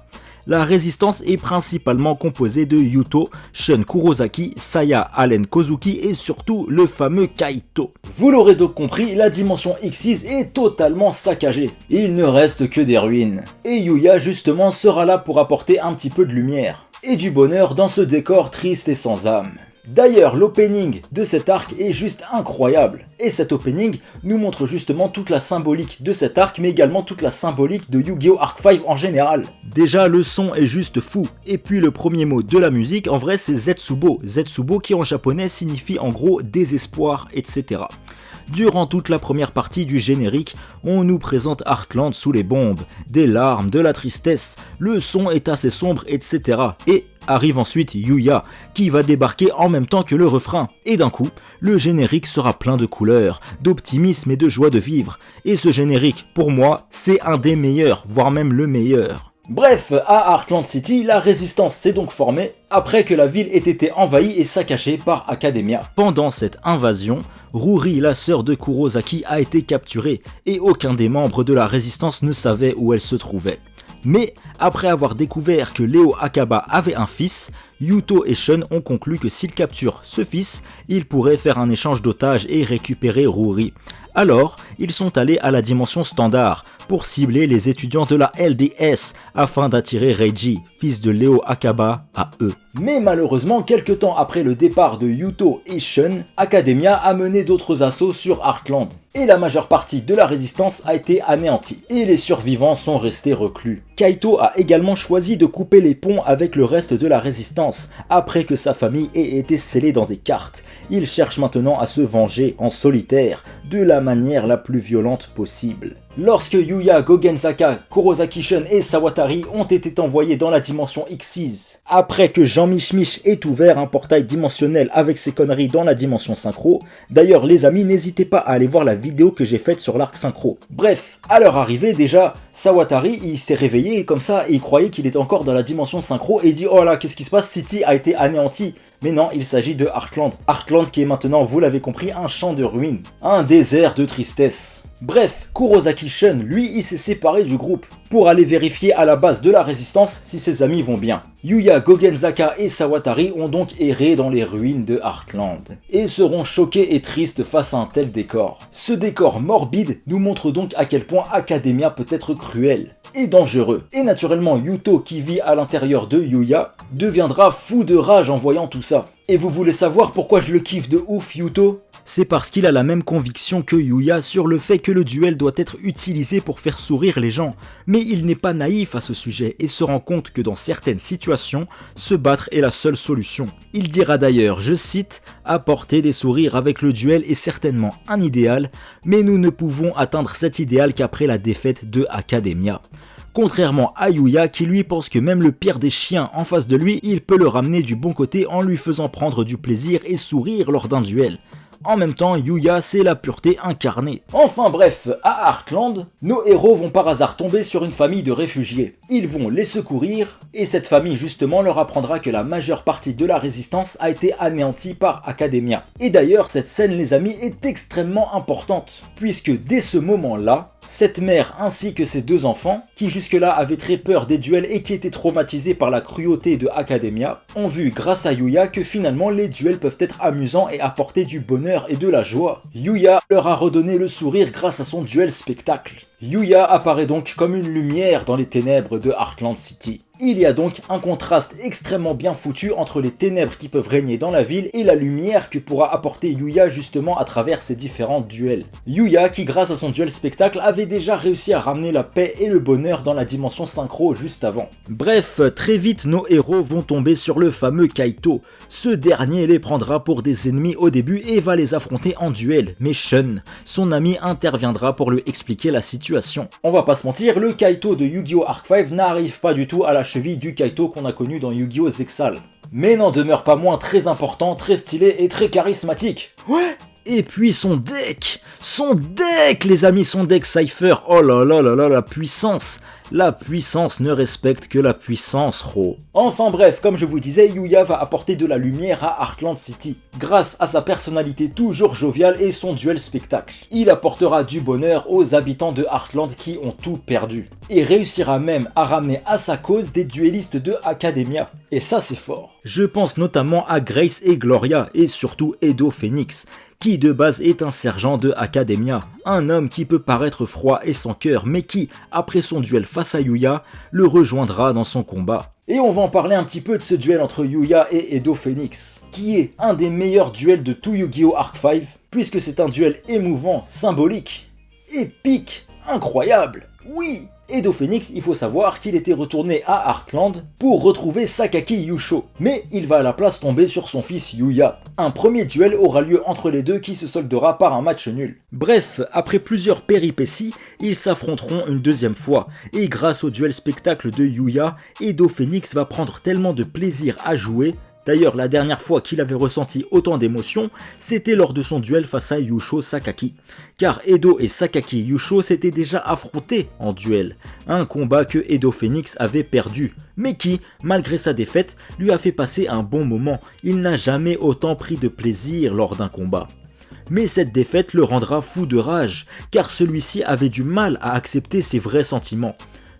La résistance est principalement composée de Yuto, Shun Kurosaki, Saya Allen Kozuki et surtout le fameux Kaito. Vous l'aurez donc compris, la dimension X6 est totalement saccagée. Il ne reste que des ruines. Et Yuya justement sera là pour apporter un petit peu de lumière et du bonheur dans ce décor triste et sans âme. D'ailleurs, l'opening de cet arc est juste incroyable. Et cet opening nous montre justement toute la symbolique de cet arc, mais également toute la symbolique de Yu-Gi-Oh! Arc 5 en général. Déjà, le son est juste fou. Et puis le premier mot de la musique, en vrai, c'est Zetsubo. Zetsubo qui en japonais signifie en gros désespoir, etc. Durant toute la première partie du générique, on nous présente Heartland sous les bombes, des larmes, de la tristesse, le son est assez sombre, etc. Et arrive ensuite Yuya, qui va débarquer en même temps que le refrain. Et d'un coup, le générique sera plein de couleurs, d'optimisme et de joie de vivre. Et ce générique, pour moi, c'est un des meilleurs, voire même le meilleur. Bref, à Heartland City, la résistance s'est donc formée après que la ville ait été envahie et saccagée par Academia. Pendant cette invasion, Ruri, la sœur de Kurosaki, a été capturée et aucun des membres de la résistance ne savait où elle se trouvait. Mais après avoir découvert que Leo Akaba avait un fils, Yuto et Shun ont conclu que s'ils capturent ce fils, ils pourraient faire un échange d'otages et récupérer Ruri. Alors, ils sont allés à la dimension standard pour cibler les étudiants de la LDS afin d'attirer Reiji, fils de Leo Akaba, à eux. Mais malheureusement, quelques temps après le départ de Yuto et Shun, Academia a mené d'autres assauts sur Heartland. Et la majeure partie de la résistance a été anéantie, et les survivants sont restés reclus. Kaito a également choisi de couper les ponts avec le reste de la résistance, après que sa famille ait été scellée dans des cartes. Il cherche maintenant à se venger en solitaire, de la manière la plus violente possible. Lorsque Yuya, Gogenzaka, Kurosaki Shun et Sawatari ont été envoyés dans la dimension Xyz, après que Jean Mich ait ouvert un portail dimensionnel avec ses conneries dans la dimension synchro, d'ailleurs les amis n'hésitez pas à aller voir la vidéo que j'ai faite sur l'arc synchro. Bref, à leur arrivée déjà, Sawatari il s'est réveillé comme ça et il croyait qu'il était encore dans la dimension synchro et il dit oh là qu'est-ce qui se passe, City a été anéanti. Mais non, il s'agit de Heartland. Heartland qui est maintenant, vous l'avez compris, un champ de ruines. Un désert de tristesse. Bref, Kurosaki Shun, lui, il s'est séparé du groupe pour aller vérifier à la base de la résistance si ses amis vont bien. Yuya, Gogenzaka et Sawatari ont donc erré dans les ruines de Heartland et seront choqués et tristes face à un tel décor. Ce décor morbide nous montre donc à quel point Academia peut être cruel et dangereux. Et naturellement, Yuto, qui vit à l'intérieur de Yuya, deviendra fou de rage en voyant tout ça. Et vous voulez savoir pourquoi je le kiffe de ouf, Yuto ? C'est parce qu'il a la même conviction que Yuya sur le fait que le duel doit être utilisé pour faire sourire les gens, mais il n'est pas naïf à ce sujet et se rend compte que dans certaines situations, se battre est la seule solution. Il dira d'ailleurs, je cite, « Apporter des sourires avec le duel est certainement un idéal, mais nous ne pouvons atteindre cet idéal qu'après la défaite de Academia. » Contrairement à Yuya qui lui pense que même le pire des chiens en face de lui, il peut le ramener du bon côté en lui faisant prendre du plaisir et sourire lors d'un duel. En même temps, Yuya, c'est la pureté incarnée. Enfin bref, à Heartland, nos héros vont par hasard tomber sur une famille de réfugiés. Ils vont les secourir, et cette famille justement leur apprendra que la majeure partie de la résistance a été anéantie par Academia. Et d'ailleurs, cette scène, les amis, est extrêmement importante, puisque dès ce moment-là, cette mère ainsi que ses deux enfants, qui jusque-là avaient très peur des duels et qui étaient traumatisés par la cruauté de Academia, ont vu grâce à Yuya que finalement les duels peuvent être amusants et apporter du bonheur et de la joie. Yuya leur a redonné le sourire grâce à son duel spectacle. Yuya apparaît donc comme une lumière dans les ténèbres de Heartland City. Il y a donc un contraste extrêmement bien foutu entre les ténèbres qui peuvent régner dans la ville et la lumière que pourra apporter Yuya justement à travers ses différents duels. Yuya qui grâce à son duel spectacle avait déjà réussi à ramener la paix et le bonheur dans la dimension synchro juste avant. Bref, très vite nos héros vont tomber sur le fameux Kaito. Ce dernier les prendra pour des ennemis au début et va les affronter en duel, mais Shun, son ami, interviendra pour lui expliquer la situation. On va pas se mentir, le Kaito de Yu-Gi-Oh! Arc 5 n'arrive pas du tout à la cheville du Kaito qu'on a connu dans Yu-Gi-Oh! Zexal. Mais n'en demeure pas moins très important, très stylé et très charismatique. Ouais. Et puis son deck, les amis, son deck Cypher, oh là là là là, la puissance ne respecte que la puissance, Ro. Enfin bref, comme je vous disais, Yuya va apporter de la lumière à Heartland City, grâce à sa personnalité toujours joviale et son duel spectacle. Il apportera du bonheur aux habitants de Heartland qui ont tout perdu, et réussira même à ramener à sa cause des duellistes de Academia, et ça c'est fort. Je pense notamment à Grace et Gloria, et surtout Edo Phoenix, qui de base est un sergent de Academia, un homme qui peut paraître froid et sans cœur, mais qui, après son duel face à Yuya, le rejoindra dans son combat. Et on va en parler un petit peu de ce duel entre Yuya et Edo Phoenix, qui est un des meilleurs duels de tout Yu-Gi-Oh! Arc 5, puisque c'est un duel émouvant, symbolique, épique, incroyable, oui! Edo Phoenix, il faut savoir qu'il était retourné à Heartland pour retrouver Sakaki Yusho, mais il va à la place tomber sur son fils Yuya. Un premier duel aura lieu entre les deux qui se soldera par un match nul. Bref, après plusieurs péripéties, ils s'affronteront une deuxième fois, et grâce au duel spectacle de Yuya, Edo Phoenix va prendre tellement de plaisir à jouer. D'ailleurs, la dernière fois qu'il avait ressenti autant d'émotions, c'était lors de son duel face à Yusho Sakaki. Car Edo et Sakaki Yusho s'étaient déjà affrontés en duel, un combat que Edo Phoenix avait perdu, mais qui, malgré sa défaite, lui a fait passer un bon moment. Il n'a jamais autant pris de plaisir lors d'un combat. Mais cette défaite le rendra fou de rage, car celui-ci avait du mal à accepter ses vrais sentiments.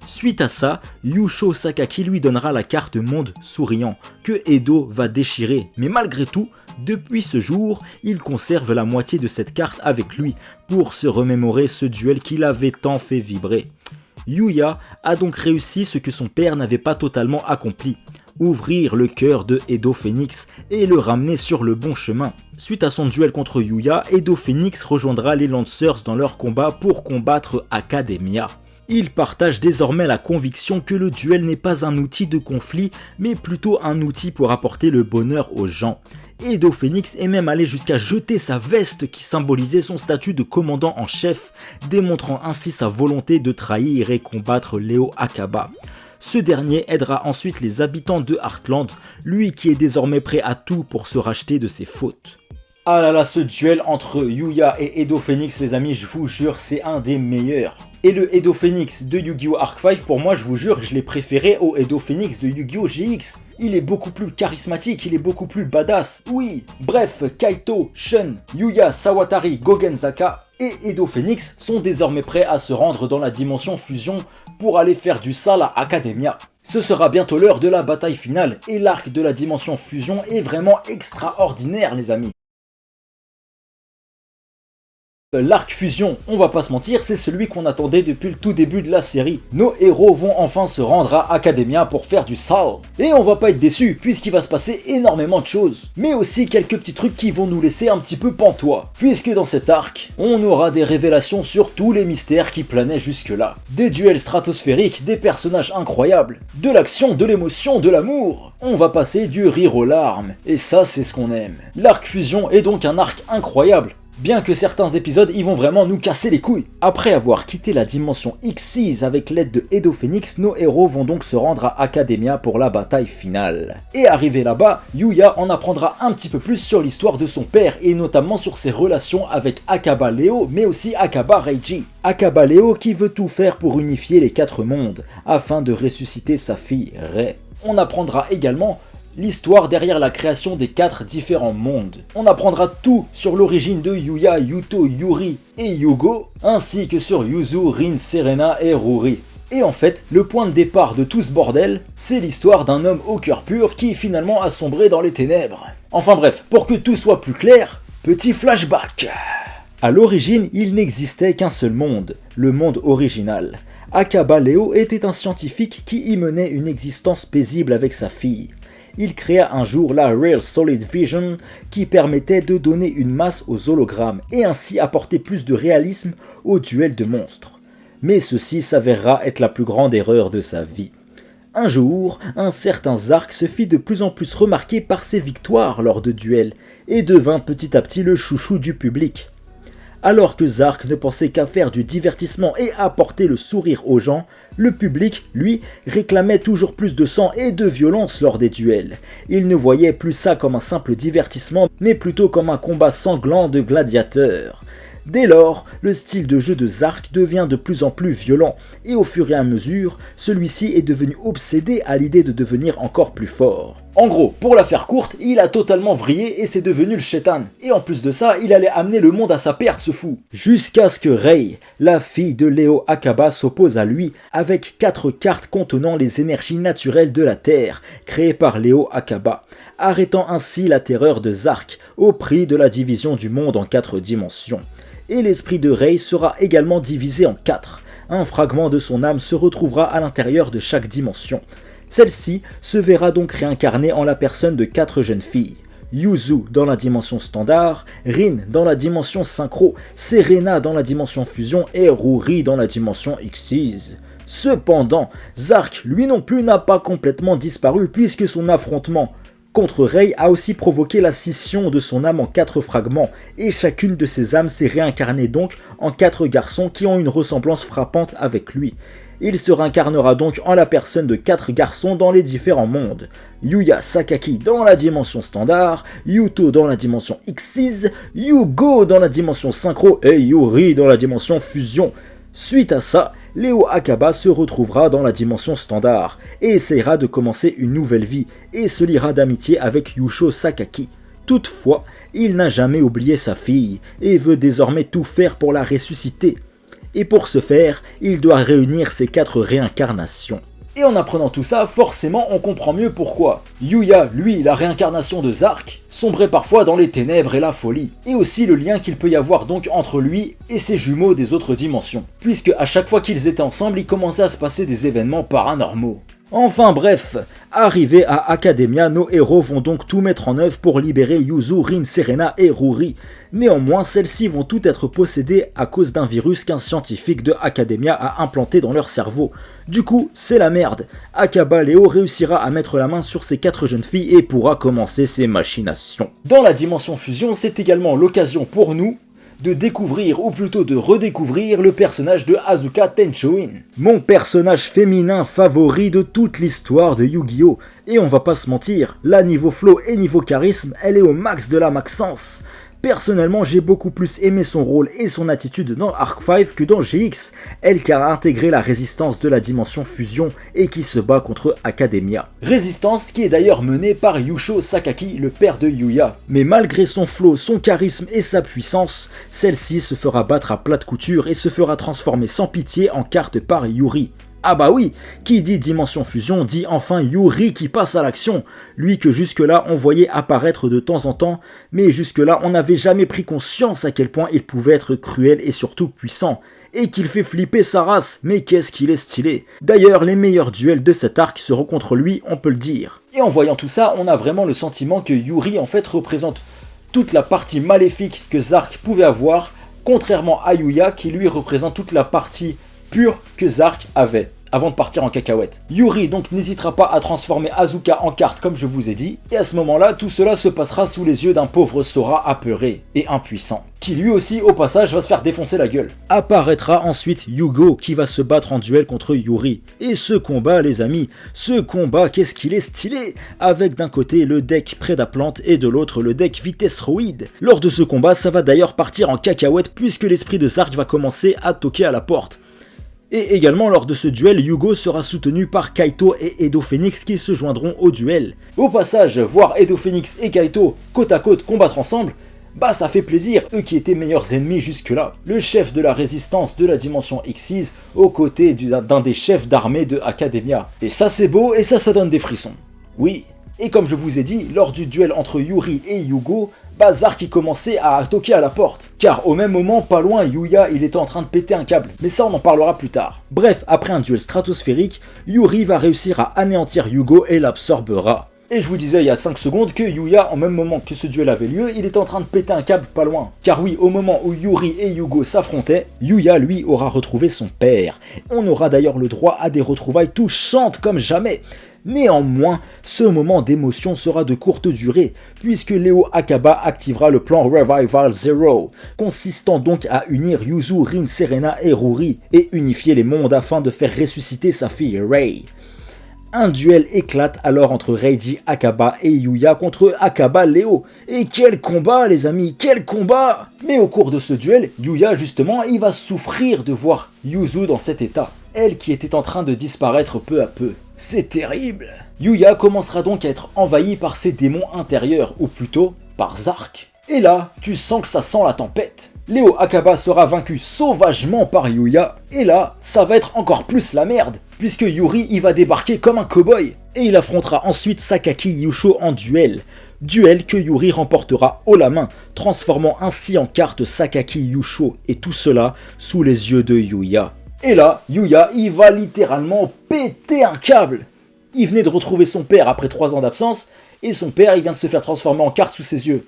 Suite à ça, Yusho Sakaki lui donnera la carte monde souriant, que Edo va déchirer, mais malgré tout, depuis ce jour, il conserve la moitié de cette carte avec lui, pour se remémorer ce duel qui l'avait tant fait vibrer. Yuya a donc réussi ce que son père n'avait pas totalement accompli, ouvrir le cœur de Edo Phoenix et le ramener sur le bon chemin. Suite à son duel contre Yuya, Edo Phoenix rejoindra les Lancers dans leur combat pour combattre Academia. Ils partagent désormais la conviction que le duel n'est pas un outil de conflit, mais plutôt un outil pour apporter le bonheur aux gens. Edo Phoenix est même allé jusqu'à jeter sa veste qui symbolisait son statut de commandant en chef, démontrant ainsi sa volonté de trahir et combattre Leo Akaba. Ce dernier aidera ensuite les habitants de Heartland, lui qui est désormais prêt à tout pour se racheter de ses fautes. Ah là là, ce duel entre Yuya et Edo Phoenix, les amis, je vous jure, c'est un des meilleurs. Et le Edo Phoenix de Yu-Gi-Oh! Arc 5, pour moi, je vous jure, je l'ai préféré au Edo Phoenix de Yu-Gi-Oh! GX. Il est beaucoup plus charismatique, il est beaucoup plus badass. Oui, bref, Kaito, Shun, Yuya, Sawatari, Gogenzaka et Edo Phoenix sont désormais prêts à se rendre dans la dimension fusion pour aller faire du sale à Academia. Ce sera bientôt l'heure de la bataille finale et l'arc de la dimension fusion est vraiment extraordinaire, les amis. L'arc fusion, on va pas se mentir, c'est celui qu'on attendait depuis le tout début de la série. Nos héros vont enfin se rendre à Academia pour faire du sale. Et on va pas être déçus, puisqu'il va se passer énormément de choses. Mais aussi quelques petits trucs qui vont nous laisser un petit peu pantois. Puisque dans cet arc, on aura des révélations sur tous les mystères qui planaient jusque-là. Des duels stratosphériques, des personnages incroyables, de l'action, de l'émotion, de l'amour. On va passer du rire aux larmes. Et ça, c'est ce qu'on aime. L'arc fusion est donc un arc incroyable. Bien que certains épisodes y vont vraiment nous casser les couilles. Après avoir quitté la dimension X6 avec l'aide de Edo Phoenix, nos héros vont donc se rendre à Academia pour la bataille finale. Et arrivé là-bas, Yuya en apprendra un petit peu plus sur l'histoire de son père et notamment sur ses relations avec Akaba Leo mais aussi Akaba Reiji. Akaba Leo qui veut tout faire pour unifier les 4 mondes afin de ressusciter sa fille Rei. On apprendra également l'histoire derrière la création des 4 différents mondes. On apprendra tout sur l'origine de Yuya, Yuto, Yuri et Yugo, ainsi que sur Yuzu, Rin, Serena et Ruri. Et en fait, le point de départ de tout ce bordel, c'est l'histoire d'un homme au cœur pur qui finalement a sombré dans les ténèbres. Enfin bref, pour que tout soit plus clair, petit flashback. À l'origine, il n'existait qu'un seul monde, le monde original. Akaba Leo était un scientifique qui y menait une existence paisible avec sa fille. Il créa un jour la Real Solid Vision qui permettait de donner une masse aux hologrammes et ainsi apporter plus de réalisme au duel de monstres. Mais ceci s'avérera être la plus grande erreur de sa vie. Un jour, un certain Zark se fit de plus en plus remarquer par ses victoires lors de duels et devint petit à petit le chouchou du public. Alors que Zark ne pensait qu'à faire du divertissement et apporter le sourire aux gens, le public, lui, réclamait toujours plus de sang et de violence lors des duels. Il ne voyait plus ça comme un simple divertissement, mais plutôt comme un combat sanglant de gladiateurs. Dès lors, le style de jeu de Zark devient de plus en plus violent, et au fur et à mesure, celui-ci est devenu obsédé à l'idée de devenir encore plus fort. En gros, pour la faire courte, il a totalement vrillé et c'est devenu le Shaitan. Et en plus de ça, il allait amener le monde à sa perte, ce fou. Jusqu'à ce que Rei, la fille de Leo Akaba, s'oppose à lui avec 4 cartes contenant les énergies naturelles de la Terre, créées par Leo Akaba, arrêtant ainsi la terreur de Zark au prix de la division du monde en 4 dimensions. Et l'esprit de Rei sera également divisé en 4. Un fragment de son âme se retrouvera à l'intérieur de chaque dimension. Celle-ci se verra donc réincarnée en la personne de 4 jeunes filles. Yuzu dans la dimension standard, Rin dans la dimension synchro, Serena dans la dimension fusion et Ruri dans la dimension X6. Cependant, Zark, lui non plus, n'a pas complètement disparu puisque son affrontement contre Rei a aussi provoqué la scission de son âme en 4 fragments, et chacune de ses âmes s'est réincarnée donc en 4 garçons qui ont une ressemblance frappante avec lui. Il se réincarnera donc en la personne de 4 garçons dans les différents mondes. Yuya Sakaki dans la dimension standard, Yuto dans la dimension X6, Yugo dans la dimension synchro et Yuri dans la dimension fusion. Suite à ça, Léo Akaba se retrouvera dans la dimension standard et essaiera de commencer une nouvelle vie et se liera d'amitié avec Yusho Sakaki. Toutefois, il n'a jamais oublié sa fille et veut désormais tout faire pour la ressusciter. Et pour ce faire, il doit réunir ses 4 réincarnations. Et en apprenant tout ça, forcément on comprend mieux pourquoi Yuya, lui, la réincarnation de Zark, sombrait parfois dans les ténèbres et la folie, et aussi le lien qu'il peut y avoir donc entre lui et ses jumeaux des autres dimensions, puisque à chaque fois qu'ils étaient ensemble, il commençait à se passer des événements paranormaux. Enfin bref, arrivés à Academia, nos héros vont donc tout mettre en œuvre pour libérer Yuzu, Rin, Serena et Ruri. Néanmoins, celles-ci vont toutes être possédées à cause d'un virus qu'un scientifique de Academia a implanté dans leur cerveau. Du coup, c'est la merde. Akaba Léo réussira à mettre la main sur ces 4 jeunes filles et pourra commencer ses machinations. Dans la dimension fusion, c'est également l'occasion pour nous de découvrir, ou plutôt de redécouvrir, le personnage de Asuka Tenchoin. Mon personnage féminin favori de toute l'histoire de Yu-Gi-Oh! Et on va pas se mentir, là niveau flow et niveau charisme, elle est au max de la maxence. Personnellement, j'ai beaucoup plus aimé son rôle et son attitude dans Arc 5 que dans GX, elle qui a intégré la résistance de la dimension fusion et qui se bat contre Academia. Résistance qui est d'ailleurs menée par Yusho Sakaki, le père de Yuya. Mais malgré son flow, son charisme et sa puissance, celle-ci se fera battre à plate couture et se fera transformer sans pitié en carte par Yuri. Ah bah oui, qui dit dimension fusion dit enfin Yuri qui passe à l'action, lui que jusque-là on voyait apparaître de temps en temps, mais jusque-là on n'avait jamais pris conscience à quel point il pouvait être cruel et surtout puissant, et qu'il fait flipper sa race, mais qu'est-ce qu'il est stylé. D'ailleurs, les meilleurs duels de cet arc seront contre lui, on peut le dire. Et en voyant tout ça, on a vraiment le sentiment que Yuri en fait représente toute la partie maléfique que Zark pouvait avoir, contrairement à Yuya qui lui représente toute la partie pure que Zark avait avant de partir en cacahuète. Yuri donc n'hésitera pas à transformer Asuka en carte comme je vous ai dit, et à ce moment-là, tout cela se passera sous les yeux d'un pauvre Sora apeuré et impuissant, qui lui aussi au passage va se faire défoncer la gueule. Apparaîtra ensuite Yugo qui va se battre en duel contre Yuri, et ce combat les amis, ce combat qu'est-ce qu'il est stylé, avec d'un côté le deck Prédaplante et de l'autre le deck Vitesroid. Lors de ce combat, ça va d'ailleurs partir en cacahuète puisque l'esprit de Zark va commencer à toquer à la porte. Et également lors de ce duel, Yugo sera soutenu par Kaito et Edo Phoenix qui se joindront au duel. Au passage, voir Edo Phoenix et Kaito côte à côte combattre ensemble, bah ça fait plaisir, eux qui étaient meilleurs ennemis jusque-là. Le chef de la résistance de la dimension X6 aux côtés d'un des chefs d'armée de Academia. Et ça c'est beau et ça donne des frissons. Oui, et comme je vous ai dit, lors du duel entre Yuri et Yugo, Zark qui commençait à toquer à la porte. Car au même moment, pas loin, Yuya il était en train de péter un câble. Mais ça on en parlera plus tard. Bref, après un duel stratosphérique, Yuri va réussir à anéantir Yugo et l'absorbera. Et je vous disais il y a 5 secondes que Yuya, en même moment que ce duel avait lieu, il était en train de péter un câble pas loin. Car oui, au moment où Yuri et Yugo s'affrontaient, Yuya lui aura retrouvé son père. On aura d'ailleurs le droit à des retrouvailles touchantes comme jamais. Néanmoins, ce moment d'émotion sera de courte durée, puisque Léo Akaba activera le plan Revival Zero, consistant donc à unir Yuzu, Rin, Serena et Ruri, et unifier les mondes afin de faire ressusciter sa fille Rei. Un duel éclate alors entre Reiji Akaba et Yuya contre Akaba Léo. Et quel combat les amis, quel combat! Mais au cours de ce duel, Yuya justement, il va souffrir de voir Yuzu dans cet état. Elle qui était en train de disparaître peu à peu. C'est terrible! Yuya commencera donc à être envahi par ses démons intérieurs, ou plutôt par Zark. Et là, tu sens que ça sent la tempête. Léo Akaba sera vaincu sauvagement par Yuya, et là, ça va être encore plus la merde, puisque Yuri il va débarquer comme un cow-boy, et il affrontera ensuite Sakaki Yusho en duel. Duel que Yuri remportera haut la main, transformant ainsi en carte Sakaki Yusho, et tout cela sous les yeux de Yuya. Et là, Yuya, il va littéralement péter un câble. Il venait de retrouver son père après 3 ans d'absence, et son père, il vient de se faire transformer en carte sous ses yeux.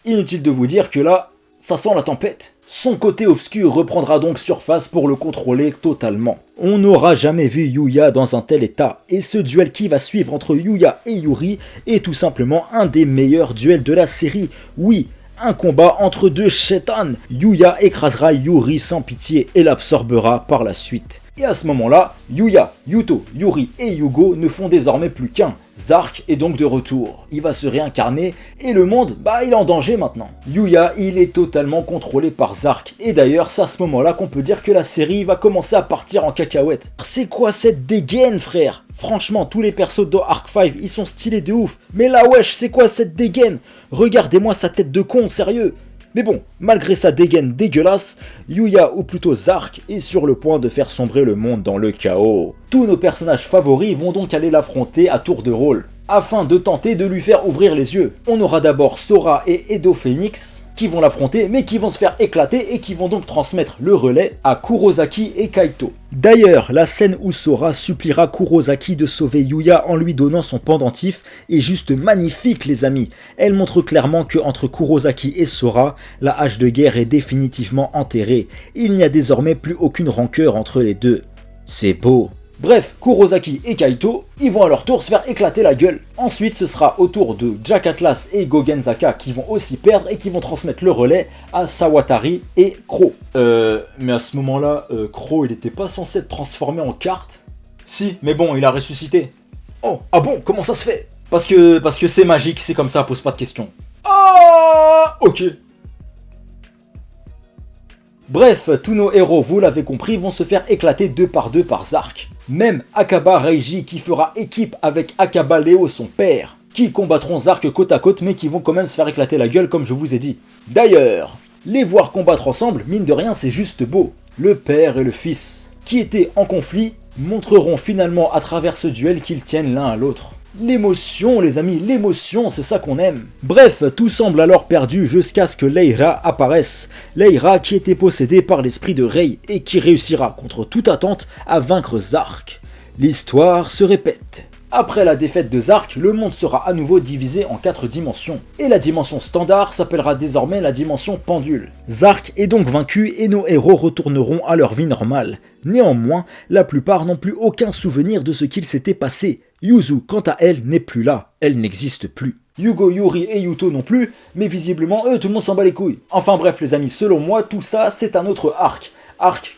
Inutile de vous dire que là, ça sent la tempête. Son côté obscur reprendra donc surface pour le contrôler totalement. On n'aura jamais vu Yuya dans un tel état, et ce duel qui va suivre entre Yuya et Yuri est tout simplement un des meilleurs duels de la série. Oui, un combat entre deux Shaitan. Yuya écrasera Yuri sans pitié et l'absorbera par la suite. Et à ce moment-là, Yuya, Yuto, Yuri et Yugo ne font désormais plus qu'un. Zark est donc de retour. Il va se réincarner et le monde, il est en danger maintenant. Yuya, il est totalement contrôlé par Zark. Et d'ailleurs, c'est à ce moment-là qu'on peut dire que la série va commencer à partir en cacahuète. C'est quoi cette dégaine, frère? Franchement, tous les persos de Arc 5, ils sont stylés de ouf. Mais là, wesh, c'est quoi cette dégaine? Regardez-moi sa tête de con, sérieux. Mais bon, malgré sa dégaine dégueulasse, Yuya, ou plutôt Zark, est sur le point de faire sombrer le monde dans le chaos. Tous nos personnages favoris vont donc aller l'affronter à tour de rôle, afin de tenter de lui faire ouvrir les yeux. On aura d'abord Sora et Edo Phoenix, qui vont l'affronter, mais qui vont se faire éclater et qui vont donc transmettre le relais à Kurosaki et Kaito. D'ailleurs, la scène où Sora suppliera Kurosaki de sauver Yuya en lui donnant son pendentif est juste magnifique, les amis. Elle montre clairement que entre Kurosaki et Sora, la hache de guerre est définitivement enterrée. Il n'y a désormais plus aucune rancœur entre les deux. C'est beau. Bref, Kurosaki et Kaito, ils vont à leur tour se faire éclater la gueule. Ensuite, ce sera au tour de Jack Atlas et Gogenzaka qui vont aussi perdre et qui vont transmettre le relais à Sawatari et Crow. Mais à ce moment-là, Crow, il était pas censé être transformé en carte? Si, mais bon, il a ressuscité. Oh, ah bon, comment ça se fait? Parce que c'est magique, c'est comme ça, pose pas de questions. Ah, ok. Bref, tous nos héros, vous l'avez compris, vont se faire éclater deux par Zark. Même Akaba Reiji qui fera équipe avec Akaba Leo, son père, qui combattront Zark côte à côte mais qui vont quand même se faire éclater la gueule comme je vous ai dit. D'ailleurs, les voir combattre ensemble, mine de rien, c'est juste beau. Le père et le fils, qui étaient en conflit, montreront finalement à travers ce duel qu'ils tiennent l'un à l'autre. L'émotion, les amis, l'émotion, c'est ça qu'on aime. Bref, tout semble alors perdu jusqu'à ce que Leira apparaisse. Leira qui était possédée par l'esprit de Rei et qui réussira, contre toute attente, à vaincre Zark. L'histoire se répète. Après la défaite de Zark, le monde sera à nouveau divisé en 4 dimensions. Et la dimension standard s'appellera désormais la dimension pendule. Zark est donc vaincu et nos héros retourneront à leur vie normale. Néanmoins, la plupart n'ont plus aucun souvenir de ce qu'il s'était passé. Yuzu, quant à elle, n'est plus là. Elle n'existe plus. Yugo, Yuri et Yuto non plus, mais visiblement, tout le monde s'en bat les couilles. Enfin bref les amis, selon moi, tout ça, c'est un autre arc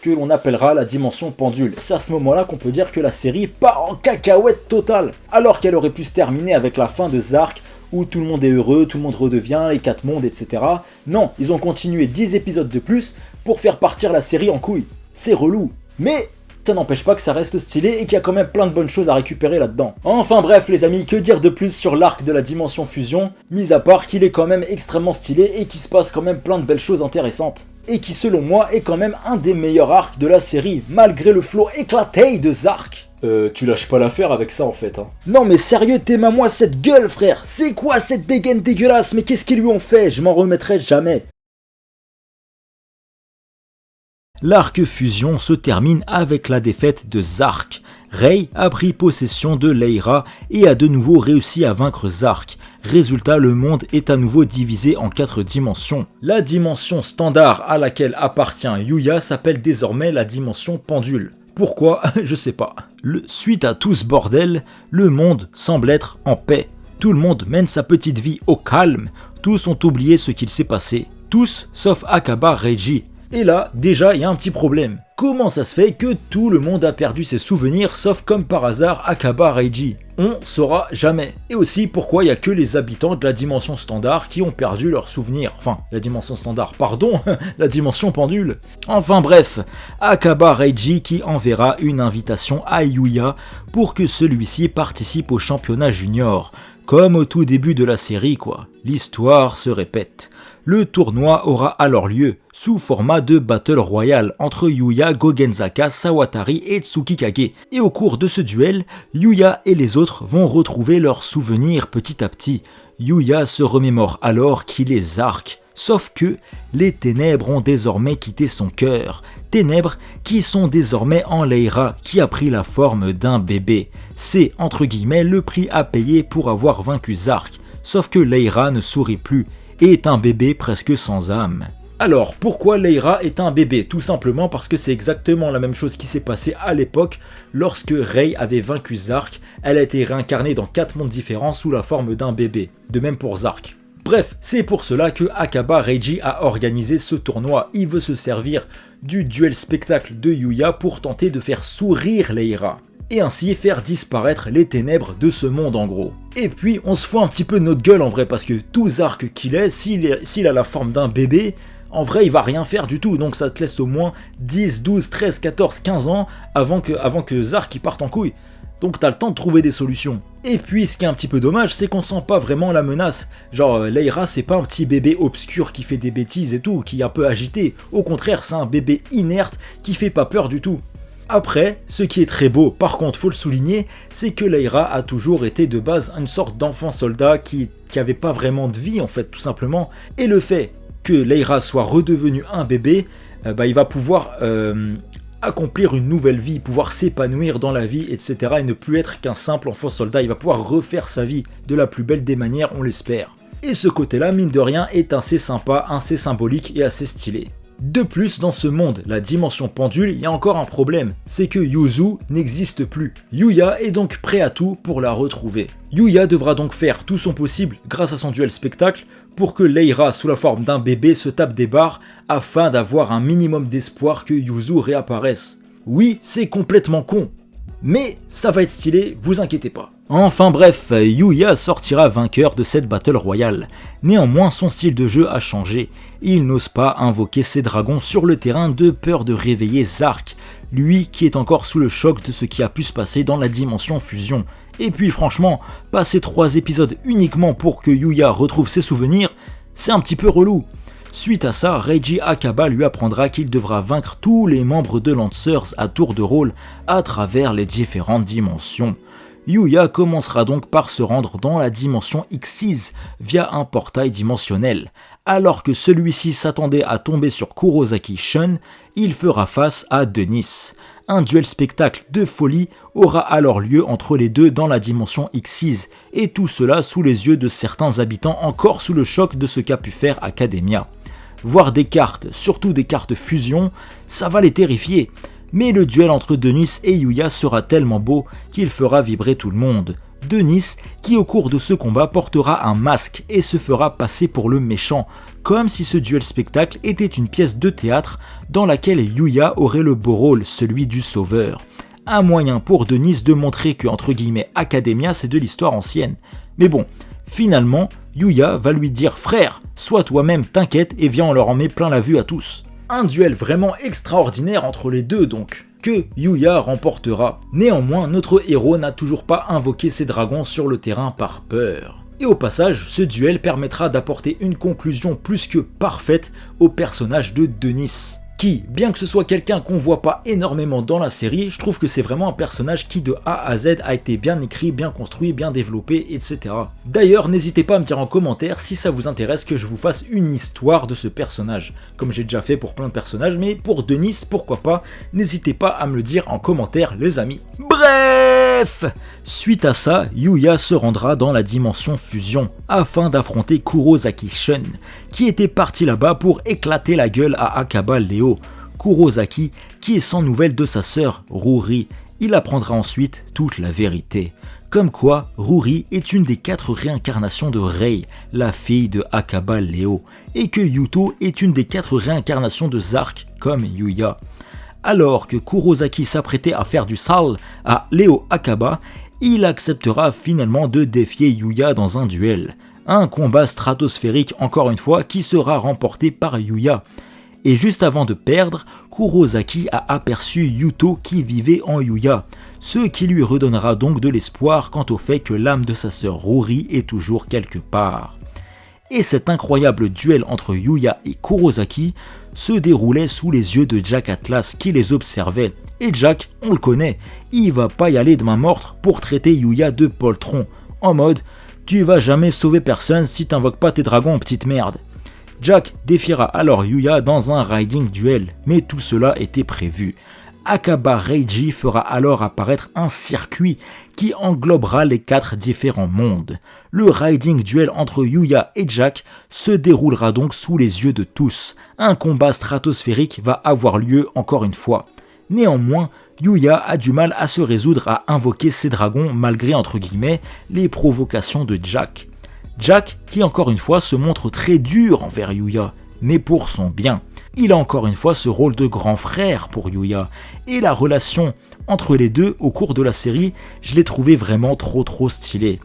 que l'on appellera la dimension pendule. C'est à ce moment-là qu'on peut dire que la série part en cacahuète totale, alors qu'elle aurait pu se terminer avec la fin de Zark, où tout le monde est heureux, tout le monde redevient, les 4 mondes, etc. Non, ils ont continué 10 épisodes de plus pour faire partir la série en couille. C'est relou. Mais ça n'empêche pas que ça reste stylé et qu'il y a quand même plein de bonnes choses à récupérer là-dedans. Enfin bref les amis, que dire de plus sur l'arc de la dimension fusion, mis à part qu'il est quand même extrêmement stylé et qu'il se passe quand même plein de belles choses intéressantes. Et qui selon moi est quand même un des meilleurs arcs de la série, malgré le flow éclaté de Zark. Tu lâches pas l'affaire avec ça en fait, hein. Non mais sérieux, t'aimes-moi cette gueule frère. C'est quoi cette dégaine dégueulasse? Mais qu'est-ce qu'ils lui ont fait? Je m'en remettrai jamais. L'arc fusion se termine avec la défaite de Zark. Rei a pris possession de Leira et a de nouveau réussi à vaincre Zark. Résultat, le monde est à nouveau divisé en 4 dimensions. La dimension standard à laquelle appartient Yuya s'appelle désormais la dimension pendule. Pourquoi? Je sais pas. Suite à tout ce bordel, le monde semble être en paix. Tout le monde mène sa petite vie au calme. Tous ont oublié ce qu'il s'est passé. Tous sauf Akaba Reiji. Et là, déjà, il y a un petit problème. Comment ça se fait que tout le monde a perdu ses souvenirs, sauf comme par hasard Akaba Reiji? On saura jamais. Et aussi, pourquoi il n'y a que les habitants de la dimension standard qui ont perdu leurs souvenirs. Enfin, la dimension standard, pardon, la dimension pendule. Enfin bref, Akaba Reiji qui enverra une invitation à Yuya pour que celui-ci participe au championnat junior. Comme au tout début de la série quoi. L'histoire se répète. Le tournoi aura alors lieu sous format de Battle Royale entre Yuya, Gogenzaka, Sawatari et Tsukikage. Et au cours de ce duel, Yuya et les autres vont retrouver leurs souvenirs petit à petit. Yuya se remémore alors qu'il est Zark. Sauf que les ténèbres ont désormais quitté son cœur. Ténèbres qui sont désormais en Leira qui a pris la forme d'un bébé. C'est entre guillemets le prix à payer pour avoir vaincu Zark. Sauf que Leira ne sourit plus et est un bébé presque sans âme. Alors, pourquoi Leira est un bébé? Tout simplement parce que c'est exactement la même chose qui s'est passée à l'époque lorsque Rey avait vaincu Zark. Elle a été réincarnée dans 4 mondes différents sous la forme d'un bébé. De même pour Zark. Bref, c'est pour cela que Akaba Reiji a organisé ce tournoi. Il veut se servir du duel spectacle de Yuya pour tenter de faire sourire Leira. Et ainsi faire disparaître les ténèbres de ce monde en gros. Et puis on se fout un petit peu de notre gueule en vrai, parce que tout Zark qu'il est, s'il a la forme d'un bébé, en vrai il va rien faire du tout, donc ça te laisse au moins 10, 12, 13, 14, 15 ans avant que Zark il parte en couille. Donc t'as le temps de trouver des solutions. Et puis ce qui est un petit peu dommage, c'est qu'on sent pas vraiment la menace. Genre Leira c'est pas un petit bébé obscur qui fait des bêtises et tout, qui est un peu agité. Au contraire c'est un bébé inerte qui fait pas peur du tout. Après, ce qui est très beau, par contre faut le souligner, c'est que Leira a toujours été de base une sorte d'enfant soldat qui avait pas vraiment de vie en fait tout simplement. Et le fait que Leira soit redevenu un bébé, il va pouvoir accomplir une nouvelle vie, pouvoir s'épanouir dans la vie, etc. et ne plus être qu'un simple enfant soldat. Il va pouvoir refaire sa vie de la plus belle des manières, on l'espère. Et ce côté-là, mine de rien, est assez sympa, assez symbolique et assez stylé. De plus, dans ce monde, la dimension pendule, il y a encore un problème, c'est que Yuzu n'existe plus. Yuya est donc prêt à tout pour la retrouver. Yuya devra donc faire tout son possible, grâce à son duel spectacle, pour que Leira, sous la forme d'un bébé, se tape des barres, afin d'avoir un minimum d'espoir que Yuzu réapparaisse. Oui, c'est complètement con, mais ça va être stylé, vous inquiétez pas. Enfin bref, Yuya sortira vainqueur de cette Battle Royale. Néanmoins, son style de jeu a changé. Il n'ose pas invoquer ses dragons sur le terrain de peur de réveiller Zark, lui qui est encore sous le choc de ce qui a pu se passer dans la dimension fusion. Et puis franchement, passer 3 épisodes uniquement pour que Yuya retrouve ses souvenirs, c'est un petit peu relou. Suite à ça, Reiji Akaba lui apprendra qu'il devra vaincre tous les membres de Lancers à tour de rôle à travers les différentes dimensions. Yuya commencera donc par se rendre dans la dimension X6 via un portail dimensionnel. Alors que celui-ci s'attendait à tomber sur Kurosaki Shun, il fera face à Denis. Un duel spectacle de folie aura alors lieu entre les deux dans la dimension X6, et tout cela sous les yeux de certains habitants encore sous le choc de ce qu'a pu faire Academia. Voir des cartes, surtout des cartes fusion, ça va les terrifier. Mais le duel entre Denis et Yuya sera tellement beau qu'il fera vibrer tout le monde. Denis, qui au cours de ce combat portera un masque et se fera passer pour le méchant, comme si ce duel spectacle était une pièce de théâtre dans laquelle Yuya aurait le beau rôle, celui du sauveur. Un moyen pour Denis de montrer que, entre guillemets, Academia c'est de l'histoire ancienne. Mais bon, finalement, Yuya va lui dire « Frère, sois toi-même, t'inquiète et viens on leur en met plein la vue à tous ». Un duel vraiment extraordinaire entre les deux donc, que Yuya remportera. Néanmoins, notre héros n'a toujours pas invoqué ses dragons sur le terrain par peur. Et au passage, ce duel permettra d'apporter une conclusion plus que parfaite au personnage de Denis. Qui, bien que ce soit quelqu'un qu'on voit pas énormément dans la série, je trouve que c'est vraiment un personnage qui de A à Z a été bien écrit, bien construit, bien développé, etc. D'ailleurs, n'hésitez pas à me dire en commentaire si ça vous intéresse que je vous fasse une histoire de ce personnage, comme j'ai déjà fait pour plein de personnages, mais pour Denis, pourquoi pas, n'hésitez pas à me le dire en commentaire les amis. Bref, suite à ça, Yuya se rendra dans la dimension fusion, afin d'affronter Kurosaki Shun, qui était parti là-bas pour éclater la gueule à Akaba Leo. Kurosaki, qui est sans nouvelles de sa sœur Ruri. Il apprendra ensuite toute la vérité. Comme quoi, Ruri est une des 4 réincarnations de Rei, la fille de Akaba Leo, et que Yuto est une des 4 réincarnations de Zark, comme Yuya. Alors que Kurosaki s'apprêtait à faire du sale à Leo Akaba, il acceptera finalement de défier Yuya dans un duel. Un combat stratosphérique encore une fois qui sera remporté par Yuya. Et juste avant de perdre, Kurosaki a aperçu Yuto qui vivait en Yuya, ce qui lui redonnera donc de l'espoir quant au fait que l'âme de sa sœur Ruri est toujours quelque part. Et cet incroyable duel entre Yuya et Kurosaki se déroulait sous les yeux de Jack Atlas qui les observait. Et Jack, on le connaît, il va pas y aller de main morte pour traiter Yuya de poltron, en mode « tu vas jamais sauver personne si t'invoques pas tes dragons, petite merde ». Jack défiera alors Yuya dans un riding duel, mais tout cela était prévu. Akaba Reiji fera alors apparaître un circuit qui englobera les 4 différents mondes. Le Riding Duel entre Yuya et Jack se déroulera donc sous les yeux de tous. Un combat stratosphérique va avoir lieu encore une fois. Néanmoins, Yuya a du mal à se résoudre à invoquer ses dragons malgré entre guillemets les provocations de Jack. Jack qui encore une fois se montre très dur envers Yuya, mais pour son bien. Il a encore une fois ce rôle de grand frère pour Yuya, et la relation entre les deux au cours de la série, je l'ai trouvé vraiment trop stylée.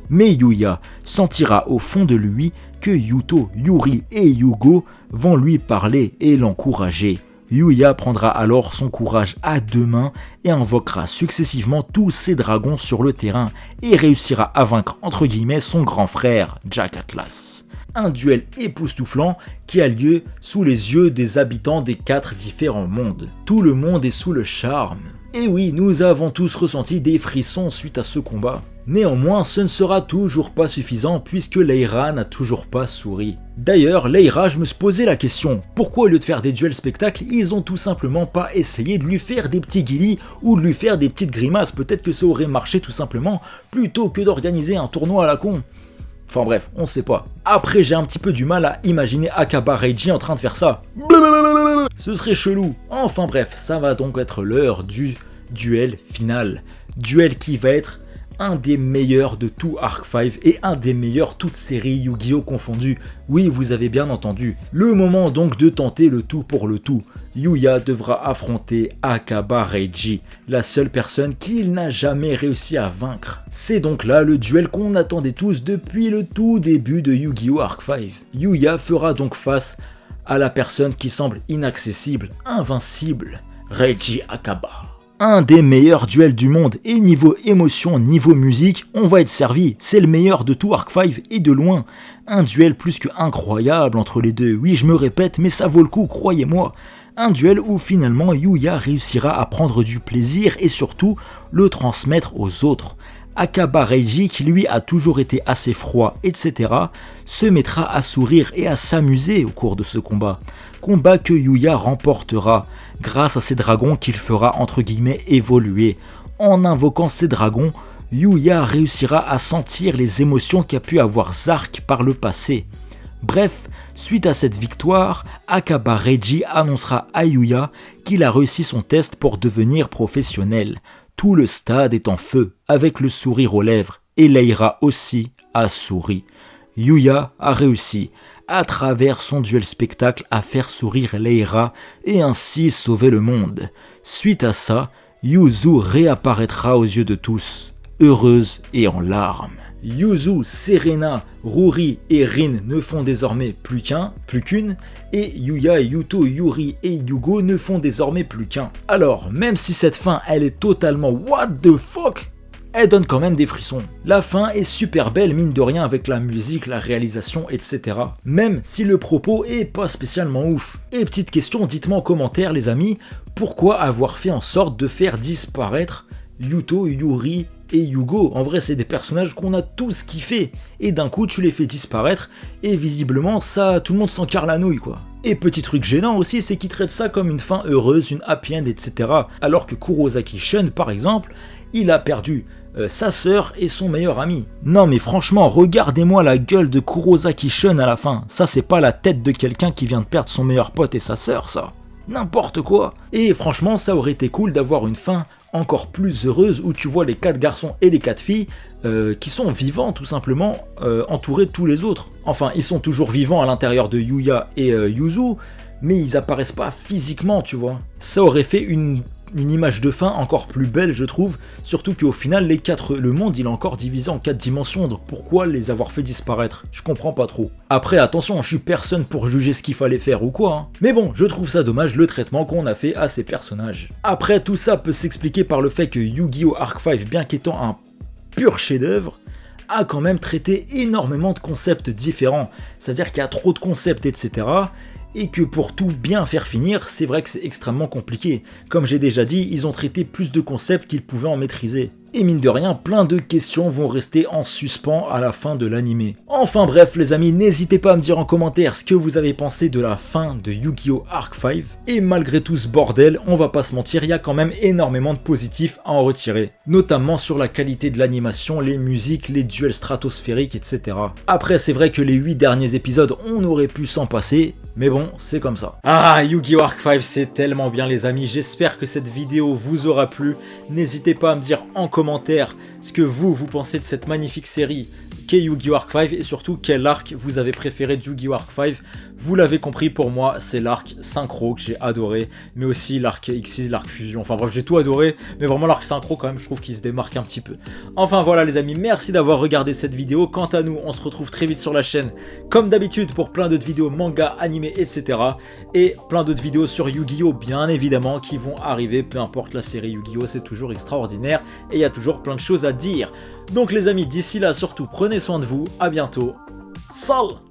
Mais Yuya sentira au fond de lui que Yuto, Yuri et Yugo vont lui parler et l'encourager. Yuya prendra alors son courage à 2 mains et invoquera successivement tous ses dragons sur le terrain et réussira à vaincre entre guillemets son grand frère Jack Atlas. Un duel époustouflant qui a lieu sous les yeux des habitants des 4 différents mondes. Tout le monde est sous le charme. Et oui, nous avons tous ressenti des frissons suite à ce combat. Néanmoins, ce ne sera toujours pas suffisant puisque Leira n'a toujours pas souri. D'ailleurs, Leira, je me suis posé la question, pourquoi au lieu de faire des duels spectacles, ils ont tout simplement pas essayé de lui faire des petits guilis ou de lui faire des petites grimaces, peut-être que ça aurait marché tout simplement, plutôt que d'organiser un tournoi à la con. Enfin bref, on sait pas. Après, j'ai un petit peu du mal à imaginer Akaba Reiji en train de faire ça. Ce serait chelou. Enfin bref, ça va donc être l'heure du duel final. Duel qui va être un des meilleurs de tout Arc 5 et un des meilleurs toutes séries Yu-Gi-Oh confondues. Oui, vous avez bien entendu. Le moment donc de tenter le tout pour le tout. Yuya devra affronter Akaba Reiji, la seule personne qu'il n'a jamais réussi à vaincre. C'est donc là le duel qu'on attendait tous depuis le tout début de Yu-Gi-Oh! Arc 5. Yuya fera donc face à la personne qui semble inaccessible, invincible, Reiji Akaba. Un des meilleurs duels du monde, et niveau émotion, niveau musique, on va être servi, c'est le meilleur de tout Arc 5 et de loin. Un duel plus que incroyable entre les deux, oui je me répète mais ça vaut le coup, croyez-moi. Un duel où finalement Yuya réussira à prendre du plaisir et surtout le transmettre aux autres. Akaba Reiji, qui lui a toujours été assez froid, etc., se mettra à sourire et à s'amuser au cours de ce combat. Combat que Yuya remportera, grâce à ses dragons qu'il fera entre guillemets évoluer. En invoquant ces dragons, Yuya réussira à sentir les émotions qu'a pu avoir Zark par le passé. Bref, suite à cette victoire, Akaba Reiji annoncera à Yuya qu'il a réussi son test pour devenir professionnel. Tout le stade est en feu, avec le sourire aux lèvres, et Leira aussi a souri. Yuya a réussi, à travers son duel spectacle, à faire sourire Leira et ainsi sauver le monde. Suite à ça, Yuzu réapparaîtra aux yeux de tous, heureuse et en larmes. Yuzu, Serena, Ruri et Rin ne font désormais plus qu'une, et Yuya, Yuto, Yuri et Yugo ne font désormais plus qu'un. Alors, même si cette fin elle est totalement what the fuck, elle donne quand même des frissons. La fin est super belle mine de rien avec la musique, la réalisation, etc. Même si le propos est pas spécialement ouf. Et petite question, dites-moi en commentaire les amis, pourquoi avoir fait en sorte de faire disparaître Yuto, Yuri et Yugo? En vrai c'est des personnages qu'on a tous kiffé, et d'un coup tu les fais disparaître, et visiblement ça, tout le monde s'en carre la nouille quoi. Et petit truc gênant aussi, c'est qu'ils traitent ça comme une fin heureuse, une happy end, etc. Alors que Kurosaki Shun par exemple, il a perdu sa sœur et son meilleur ami. Non mais franchement, regardez-moi la gueule de Kurosaki Shun à la fin, ça c'est pas la tête de quelqu'un qui vient de perdre son meilleur pote et sa sœur ça. N'importe quoi. Et franchement ça aurait été cool d'avoir une fin encore plus heureuse où tu vois les 4 garçons et les 4 filles qui sont vivants tout simplement, entourés de tous les autres. Enfin ils sont toujours vivants à l'intérieur de Yuya et Yuzu, mais ils apparaissent pas physiquement tu vois. Ça aurait fait une image de fin encore plus belle je trouve, surtout qu'au final le monde il est encore divisé en 4 dimensions, donc pourquoi les avoir fait disparaître? Je comprends pas trop. Après attention, je suis personne pour juger ce qu'il fallait faire ou quoi, hein. Mais bon, je trouve ça dommage le traitement qu'on a fait à ces personnages. Après tout ça peut s'expliquer par le fait que Yu-Gi-Oh! Arc 5, bien qu'étant un pur chef-d'œuvre, a quand même traité énormément de concepts différents, c'est-à-dire qu'il y a trop de concepts etc. Et que pour tout bien faire finir, c'est vrai que c'est extrêmement compliqué. Comme j'ai déjà dit, ils ont traité plus de concepts qu'ils pouvaient en maîtriser. Et mine de rien, plein de questions vont rester en suspens à la fin de l'anime. Enfin bref les amis, n'hésitez pas à me dire en commentaire ce que vous avez pensé de la fin de Yu-Gi-Oh! Arc 5. Et malgré tout ce bordel, on va pas se mentir, il y a quand même énormément de positifs à en retirer. Notamment sur la qualité de l'animation, les musiques, les duels stratosphériques, etc. Après c'est vrai que les 8 derniers épisodes, on aurait pu s'en passer, mais bon, c'est comme ça. Ah, Yu-Gi-Oh! Arc 5, c'est tellement bien les amis, j'espère que cette vidéo vous aura plu. N'hésitez pas à me dire en commentaire ce que vous pensez de cette magnifique série qu'est Yu-Gi-Oh! Arc 5 et surtout quel arc vous avez préféré de Yu-Gi-Oh! Arc 5. Vous l'avez compris, pour moi, c'est l'arc synchro que j'ai adoré, mais aussi l'arc X6, l'arc fusion, enfin bref, j'ai tout adoré, mais vraiment l'arc synchro quand même, je trouve qu'il se démarque un petit peu. Enfin voilà les amis, merci d'avoir regardé cette vidéo. Quant à nous, on se retrouve très vite sur la chaîne, comme d'habitude, pour plein d'autres vidéos manga, animés, etc. Et plein d'autres vidéos sur Yu-Gi-Oh! Bien évidemment, qui vont arriver, peu importe la série Yu-Gi-Oh! C'est toujours extraordinaire, et il y a toujours plein de choses à dire. Donc les amis, d'ici là, surtout, prenez soin de vous, à bientôt, salut!